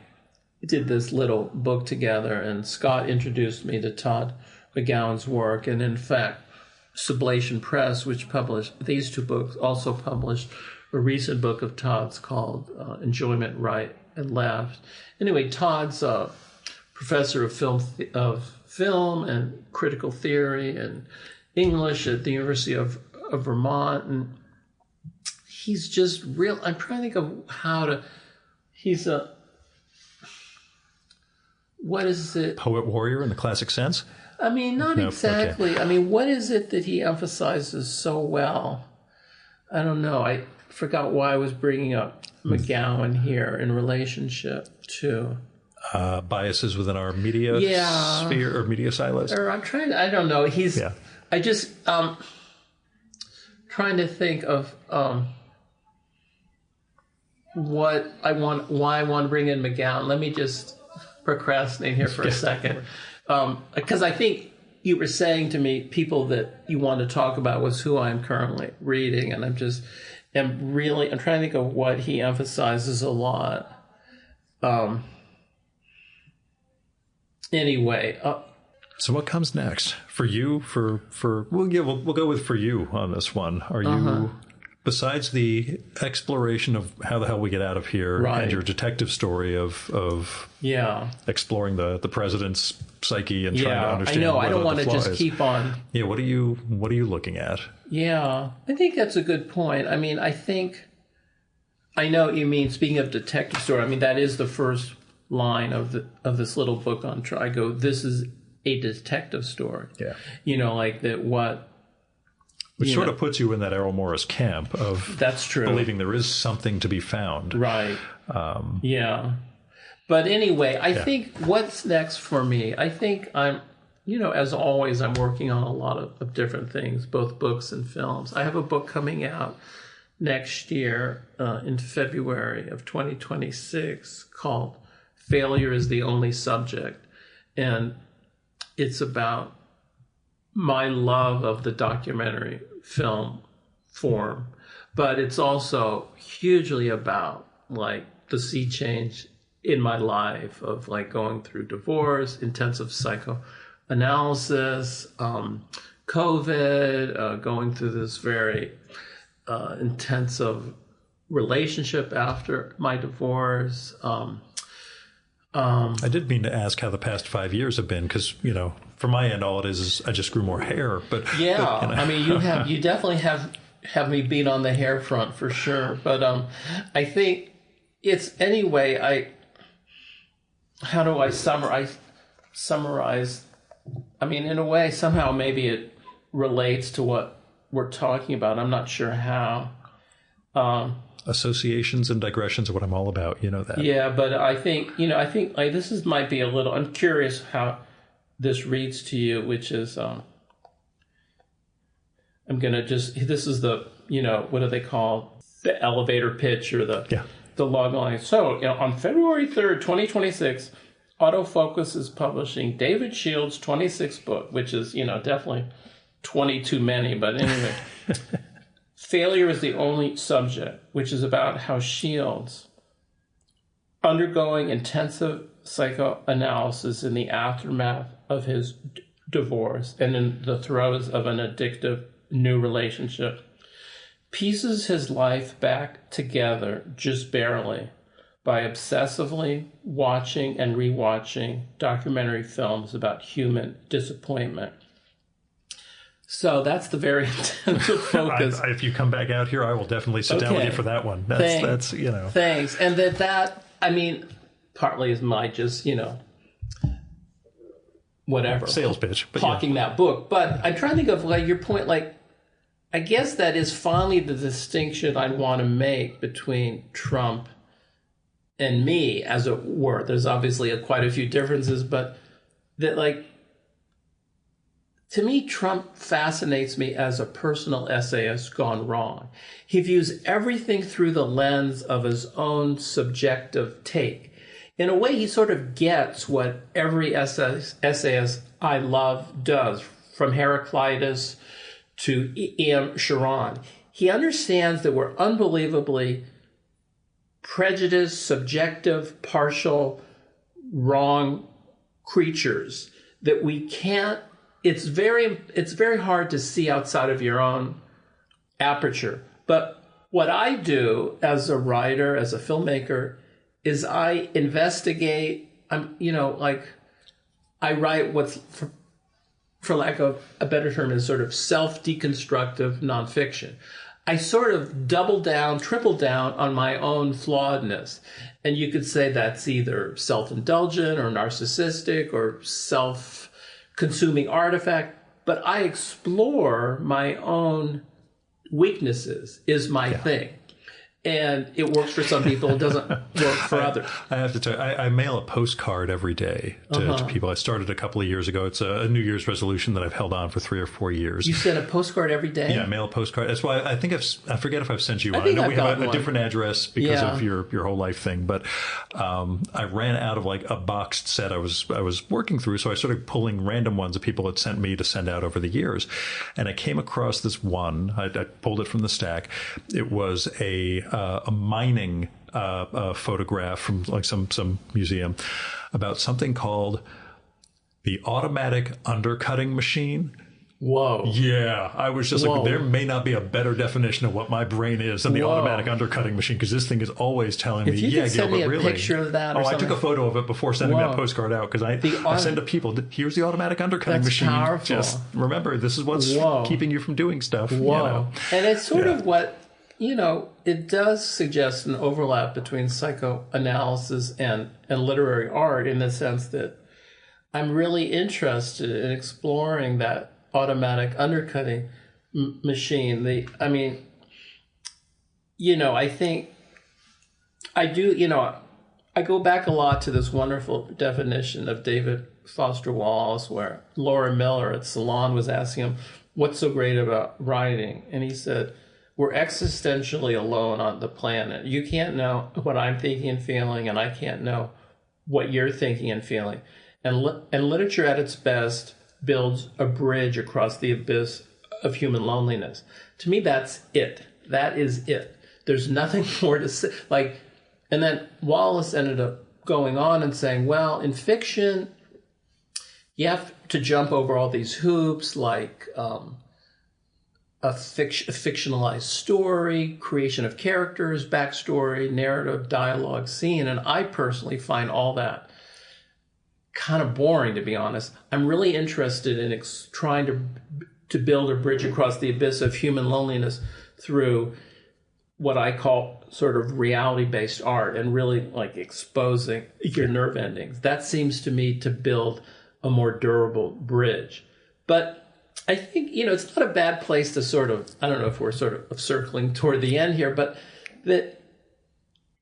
Speaker 2: did this little book together. And Scott introduced me to Todd McGowan's work, and in fact, Sublation Press, which published these 2 books, also published a recent book of Todd's called "Enjoyment, Right and Left." Anyway, Todd's a professor of film and critical theory and English at the University of Vermont, and he's just real. I'm trying to think of how to. He's what is it?
Speaker 1: Poet warrior in the classic sense?
Speaker 2: Not exactly. Okay. What is it that he emphasizes so well? I don't know. I forgot why I was bringing up McGowan here in relationship to
Speaker 1: biases within our media sphere or media silos.
Speaker 2: Or I don't know. I just trying to think of why I want to bring in McGowan. Let me just procrastinate here for a second. Because I think you were saying to me people that you want to talk about was who I'm currently reading, and I'm trying to think of what he emphasizes a lot. Anyway.
Speaker 1: So what comes next for you? We'll go with for you on this one. Are you, besides the exploration of how the hell we get out of here, and your detective story of exploring the president's psyche and trying to understand?
Speaker 2: I know. I don't want to just keep on.
Speaker 1: Yeah. What are you looking at?
Speaker 2: Yeah, I think that's a good point. I know what you mean. Speaking of detective story, that is the first line of this little book on Trigo. This is a detective story.
Speaker 1: Yeah.
Speaker 2: Like that what...
Speaker 1: Which sort of puts you in that Errol Morris camp of
Speaker 2: that's true.
Speaker 1: Believing there is something to be found.
Speaker 2: Right. Yeah. But anyway, I think what's next for me, I think I'm, as always, I'm working on a lot of different things, both books and films. I have a book coming out next year in February of 2026 called Failure is the Only Subject. And it's about my love of the documentary film form, but it's also hugely about like the sea change in my life of like going through divorce, intensive psychoanalysis, COVID, going through this very intensive relationship after my divorce.
Speaker 1: I did mean to ask how the past 5 years have been, because, from my end, all it is I just grew more hair. But
Speaker 2: yeah, but, I mean, you definitely have me beat on the hair front for sure. But I think it's anyway. How do I summarize? I mean, in a way, somehow maybe it relates to what we're talking about. I'm not sure how.
Speaker 1: Associations and digressions are what I'm all about. You know that.
Speaker 2: Yeah, but I think like this might be a little. I'm curious how this reads to you, which is I'm gonna just. This is the what do they call the elevator pitch or the log line. So on February 3rd, 2026, Autofocus is publishing David Shields' 26th book, which is definitely 20 too many, but anyway. Failure is the Only Subject, which is about how Shields, undergoing intensive psychoanalysis in the aftermath of his divorce and in the throes of an addictive new relationship, pieces his life back together just barely by obsessively watching and rewatching documentary films about human disappointment. So that's the very intensive focus.
Speaker 1: If you come back out here, I will definitely sit down with you for that one. That's
Speaker 2: Thanks. And that I mean, partly is my just, whatever.
Speaker 1: Sales pitch. But
Speaker 2: hawking that book. But I'm trying to think of like your point, like, I guess that is finally the distinction I want to make between Trump and me, as it were. There's obviously quite a few differences, but that like, to me, Trump fascinates me as a personal essayist gone wrong. He views everything through the lens of his own subjective take. In a way, he sort of gets what every essayist I love does, from Heraclitus to E.M. Sharon. He understands that we're unbelievably prejudiced, subjective, partial, wrong creatures, that we can't. It's very hard to see outside of your own aperture. But what I do as a writer, as a filmmaker, is I investigate. I write what's, for lack of a better term, is sort of self-deconstructive nonfiction. I sort of double down, triple down on my own flawedness. And you could say that's either self-indulgent or narcissistic or self-consuming artifact, but I explore my own weaknesses is my thing. And it works for some people. It doesn't work for others.
Speaker 1: I have to tell you, I mail a postcard every day to people. I started a couple of years ago. It's a New Year's resolution that I've held on for 3 or 4 years.
Speaker 2: You send a postcard every day?
Speaker 1: Yeah, I mail a postcard. That's why I think I forget if I've sent you one. I know we have a different address because of your whole life thing. But I ran out of like a boxed set I was working through. So I started pulling random ones that people had sent me to send out over the years. And I came across this one. I pulled it from the stack. It was a mining photograph from like some museum about something called the automatic undercutting machine.
Speaker 2: Whoa.
Speaker 1: Yeah. I was just like, there may not be a better definition of what my brain is than the automatic undercutting machine, because this thing is always telling me,
Speaker 2: yeah,
Speaker 1: Gilbert,
Speaker 2: me a
Speaker 1: really.
Speaker 2: Picture of that or
Speaker 1: I took a photo of it before sending that postcard out, because I send to people, here's the automatic undercutting machine.
Speaker 2: Powerful.
Speaker 1: Just remember, this is what's keeping you from doing stuff.
Speaker 2: Whoa. And it's sort of what, it does suggest an overlap between psychoanalysis and literary art, in the sense that I'm really interested in exploring that automatic undercutting machine. I think I do, I go back a lot to this wonderful definition of David Foster Wallace, where Laura Miller at Salon was asking him, what's so great about writing? And he said, we're existentially alone on the planet. You can't know what I'm thinking and feeling, and I can't know what you're thinking and feeling. And literature at its best builds a bridge across the abyss of human loneliness. To me, that's it. That is it. There's nothing more to say. And then Wallace ended up going on and saying, well, in fiction, you have to jump over all these hoops, like a fictionalized story, creation of characters, backstory, narrative, dialogue, scene. And I personally find all that kind of boring, to be honest. I'm really interested in trying to build a bridge across the abyss of human loneliness through what I call sort of reality-based art, and really exposing your nerve endings. That seems to me to build a more durable bridge. But I think, it's not a bad place to sort of, I don't know if we're sort of circling toward the end here, but that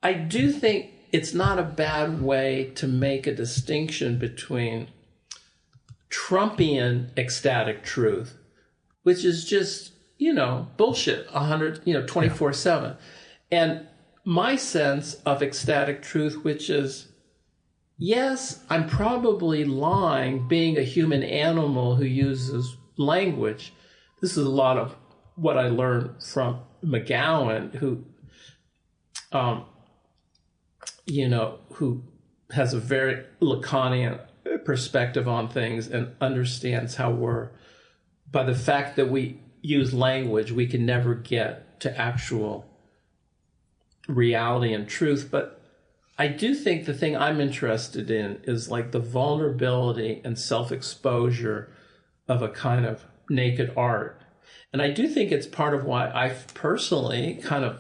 Speaker 2: I do think it's not a bad way to make a distinction between Trumpian ecstatic truth, which is just, bullshit 24/7. And my sense of ecstatic truth, which is, yes, I'm probably lying, being a human animal who uses language. This is a lot of what I learned from McGowan, who has a very Lacanian perspective on things and understands how by the fact that we use language, we can never get to actual reality and truth. But I do think the thing I'm interested in is the vulnerability and self-exposure of a kind of naked art. And I do think it's part of why I personally kind of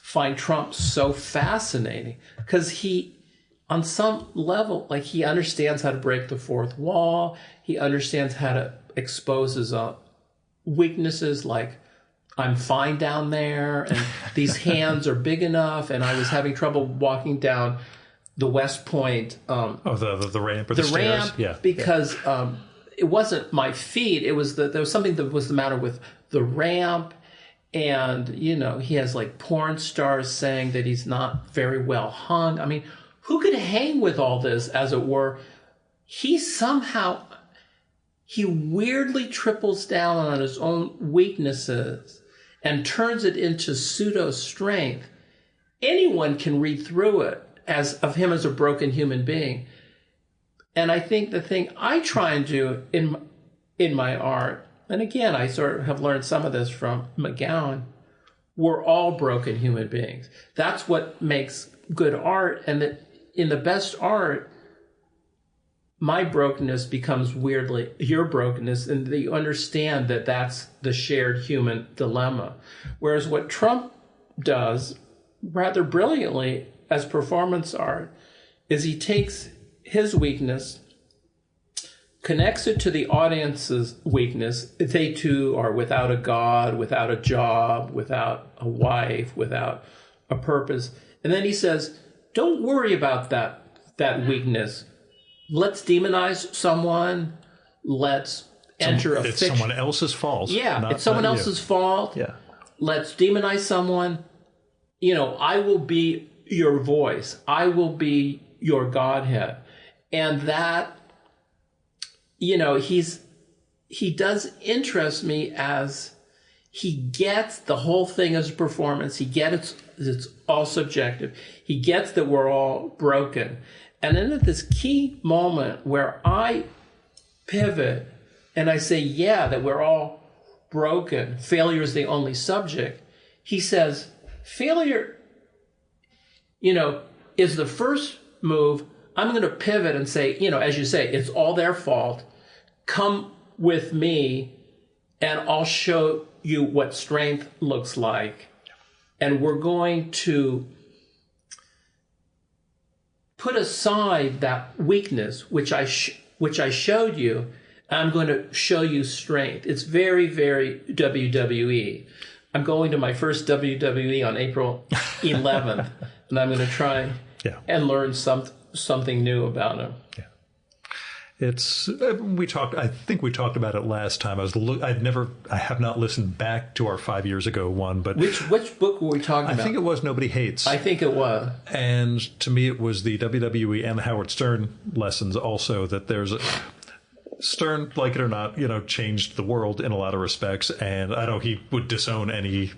Speaker 2: find Trump so fascinating, because he, on some level, he understands how to break the fourth wall. He understands how to expose his weaknesses, like, I'm fine down there, and these hands are big enough, and I was having trouble walking down the West Point.
Speaker 1: The ramp or the stairs?
Speaker 2: Ramp,
Speaker 1: yeah.
Speaker 2: Because it wasn't my feet. It was there was something that was the matter with the ramp. And, he has porn stars saying that he's not very well hung. I mean, who could hang with all this, as it were? He weirdly triples down on his own weaknesses and turns it into pseudo strength. Anyone can read through it of him as a broken human being. And I think the thing I try and do in my art, and again, I sort of have learned some of this from McGowan, we're all broken human beings. That's what makes good art. And that in the best art, my brokenness becomes weirdly your brokenness, and that you understand that that's the shared human dilemma. Whereas what Trump does rather brilliantly as performance art is he takes his weakness, connects it to the audience's weakness. They too are without a God, without a job, without a wife, without a purpose. And then he says, don't worry about that weakness. Let's demonize someone. Let's enter a
Speaker 1: It's
Speaker 2: fiction.
Speaker 1: someone else's fault.
Speaker 2: Yeah, it's someone else's fault.
Speaker 1: Yeah.
Speaker 2: Let's demonize someone. I will be your voice. I will be your Godhead. And that, he does interest me as he gets the whole thing as a performance. He gets it's all subjective. He gets that we're all broken. And then at this key moment where I pivot and I say, yeah, that we're all broken, failure is the only subject, he says, failure, is the first move. I'm going to pivot and say, as you say, it's all their fault. Come with me and I'll show you what strength looks like. And we're going to put aside that weakness, which which I showed you. I'm going to show you strength. It's very, very WWE. I'm going to my first WWE on April 11th, and I'm going to try and learn something new about him.
Speaker 1: Yeah. It's I think we talked about it last time. I have not listened back to our 5 years ago one, but
Speaker 2: which book were we talking about?
Speaker 1: I think it was Nobody Hates.
Speaker 2: I think it was.
Speaker 1: And to me, it was the WWE and the Howard Stern lessons also, that there's Stern, like it or not, changed the world in a lot of respects. And I know he would disown any,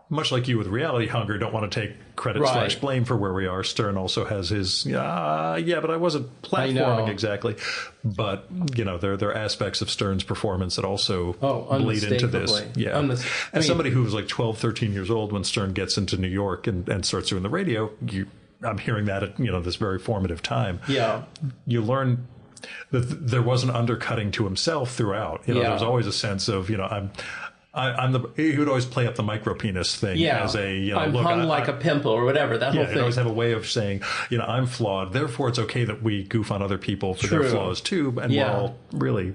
Speaker 1: much like you with Reality Hunger, don't want to take credit / blame for where we are. Stern also has his, but I wasn't platforming exactly. But, there are aspects of Stern's performance that also bleed into this. Yeah. As somebody who was like 12, 13 years old when Stern gets into New York and starts doing the radio, I'm hearing that at, this very formative time.
Speaker 2: Yeah.
Speaker 1: You learn that there was an undercutting to himself throughout. There's always a sense of, he would always play up the micro penis thing as a,
Speaker 2: I'm hung like a pimple or whatever. That whole thing.
Speaker 1: He'd always have a way of saying, I'm flawed. Therefore, it's okay that we goof on other people for their flaws too. And we're all really,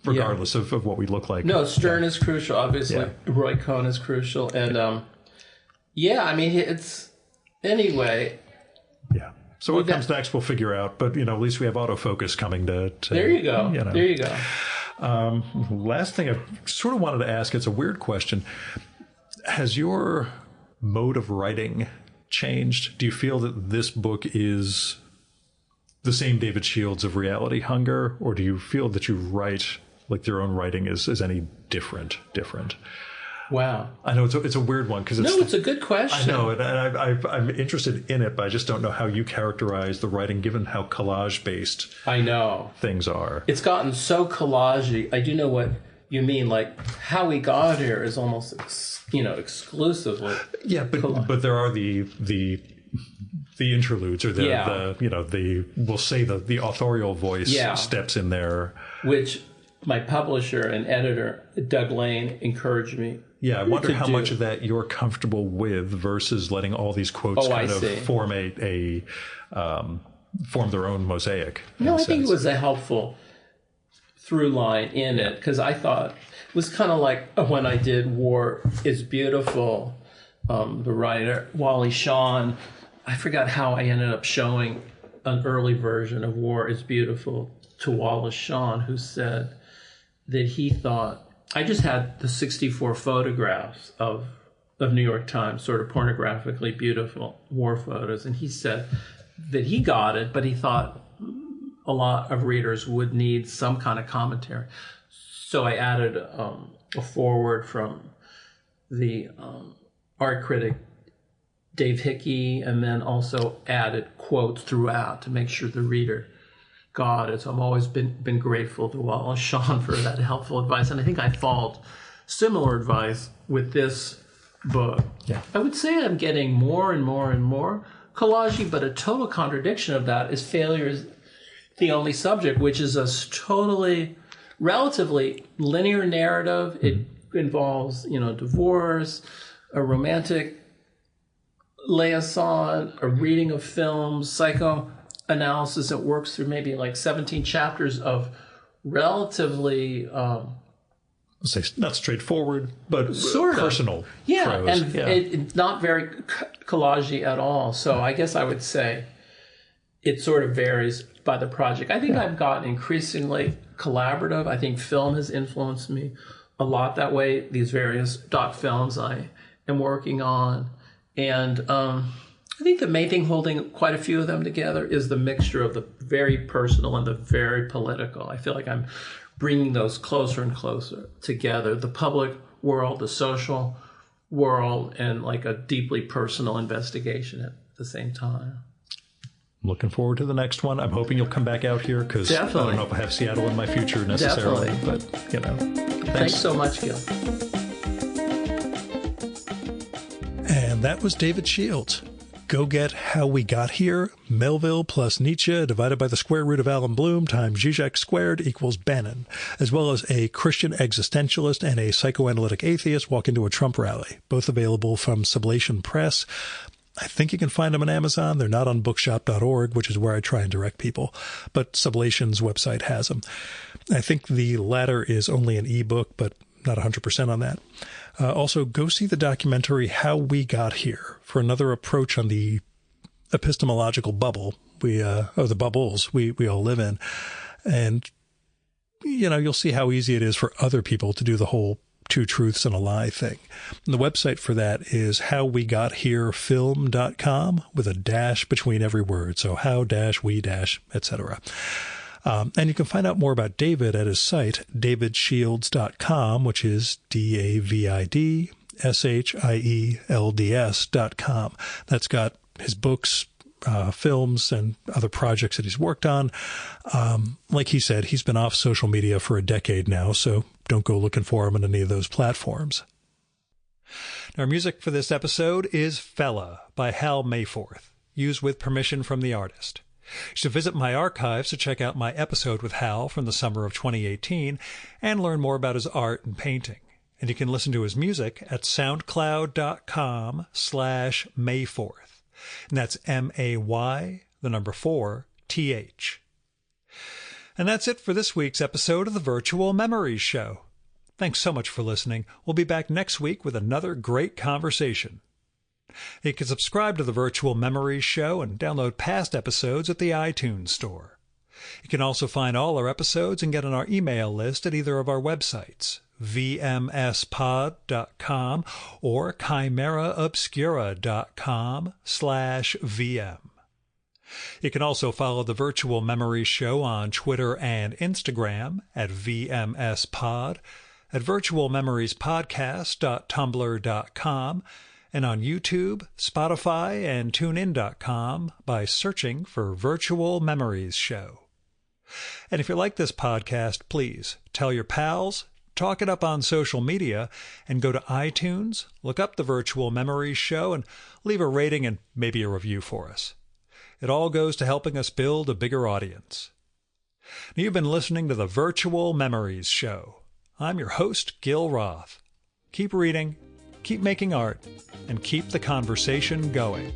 Speaker 1: regardless of what we look like.
Speaker 2: No, Stern is crucial. Obviously, Roy Cohn is crucial. And, it's anyway.
Speaker 1: Yeah. So what comes next, we'll figure out. But, at least we have autofocus coming to
Speaker 2: there you go. There you go.
Speaker 1: Last thing I sort of wanted to ask, it's a weird question. Has your mode of writing changed? Do you feel that this book is the same David Shields of Reality Hunger? Or do you feel that you write like your own writing is any different?
Speaker 2: Wow.
Speaker 1: I know it's a weird one because
Speaker 2: it's a good question.
Speaker 1: I know, and I'm interested in it, but I just don't know how you characterize the writing given how collage-based things are.
Speaker 2: It's gotten so collage-y. I do know what you mean. Like, how we got here is almost, exclusively
Speaker 1: but there are the interludes or we'll say the authorial voice steps in there.
Speaker 2: Which my publisher and editor, Doug Lane, encouraged me.
Speaker 1: Yeah, I wonder how much of that you're comfortable with versus letting all these quotes form form their own mosaic.
Speaker 2: No, I think it was a helpful through line in it, because I thought it was kind of like when I did War is Beautiful, the writer, Wally Shawn. I forgot how I ended up showing an early version of War is Beautiful to Wallace Shawn, who said that he thought, I just had the 64 photographs of New York Times, sort of pornographically beautiful war photos. And he said that he got it, but he thought a lot of readers would need some kind of commentary. So I added a foreword from the art critic Dave Hickey, and then also added quotes throughout to make sure the reader got it. So I've always been grateful to Wallace Shawn for that helpful advice. And I think I followed similar advice with this book.
Speaker 1: Yeah.
Speaker 2: I would say I'm getting more and more and more collage-y, but a total contradiction of that is Failure is the Only Subject, which is a totally, relatively linear narrative. It involves, divorce, a romantic liaison, a reading of films, psychoanalysis that works through maybe like 17 chapters of relatively
Speaker 1: say not straightforward, but
Speaker 2: sort of
Speaker 1: personal
Speaker 2: prose.
Speaker 1: And
Speaker 2: it's not very collage-y at all. So I guess I would say it sort of varies by the project. I think I've gotten increasingly collaborative. I think film has influenced me a lot that way. These various doc films I am working on. And I think the main thing holding quite a few of them together is the mixture of the very personal and the very political. I feel like I'm bringing those closer and closer together. The public world, the social world, and like a deeply personal investigation at the same time.
Speaker 1: I'm looking forward to the next one. I'm hoping you'll come back out here because I don't know if I have Seattle in my future necessarily.
Speaker 2: Definitely.
Speaker 1: But,
Speaker 2: Thanks so much, Gil.
Speaker 1: And that was David Shields. Go get How We Got Here, Melville plus Nietzsche divided by the square root of Alan Bloom times Zizek squared equals Bannon, as well as a Christian existentialist and a psychoanalytic atheist walk into a Trump rally, both available from Sublation Press. I think you can find them on Amazon. They're not on bookshop.org, which is where I try and direct people, but Sublation's website has them. I think the latter is only an ebook, but not 100% on that. Also, go see the documentary How We Got Here for another approach on the epistemological bubble or the bubbles we all live in. And, you'll see how easy it is for other people to do the whole two truths and a lie thing. And the website for that is howwegotherefilm.com with a dash between every word. So how-we-etc. And you can find out more about David at his site, davidshields.com, which is DAVIDSHIELDS.com. That's got his books, films, and other projects that he's worked on. Like he said, he's been off social media for a decade now, so don't go looking for him on any of those platforms. Our music for this episode is Fella by Hal Mayforth, used with permission from the artist. You should visit my archives to check out my episode with Hal from the summer of 2018 and learn more about his art and painting. And you can listen to his music at soundcloud.com/Mayforth. And that's MAY4TH. And that's it for this week's episode of the Virtual Memories Show. Thanks so much for listening. We'll be back next week with another great conversation. You can subscribe to the Virtual Memories Show and download past episodes at the iTunes Store. You can also find all our episodes and get on our email list at either of our websites, vmspod.com or chimeraobscura.com/VM. You can also follow the Virtual Memories Show on Twitter and Instagram at vmspod, at virtualmemoriespodcast.tumblr.com, and on YouTube, Spotify, and TuneIn.com by searching for Virtual Memories Show. And if you like this podcast, please tell your pals, talk it up on social media, and go to iTunes, look up the Virtual Memories Show, and leave a rating and maybe a review for us. It all goes to helping us build a bigger audience. Now, you've been listening to the Virtual Memories Show. I'm your host, Gil Roth. Keep reading, keep making art, and keep the conversation going.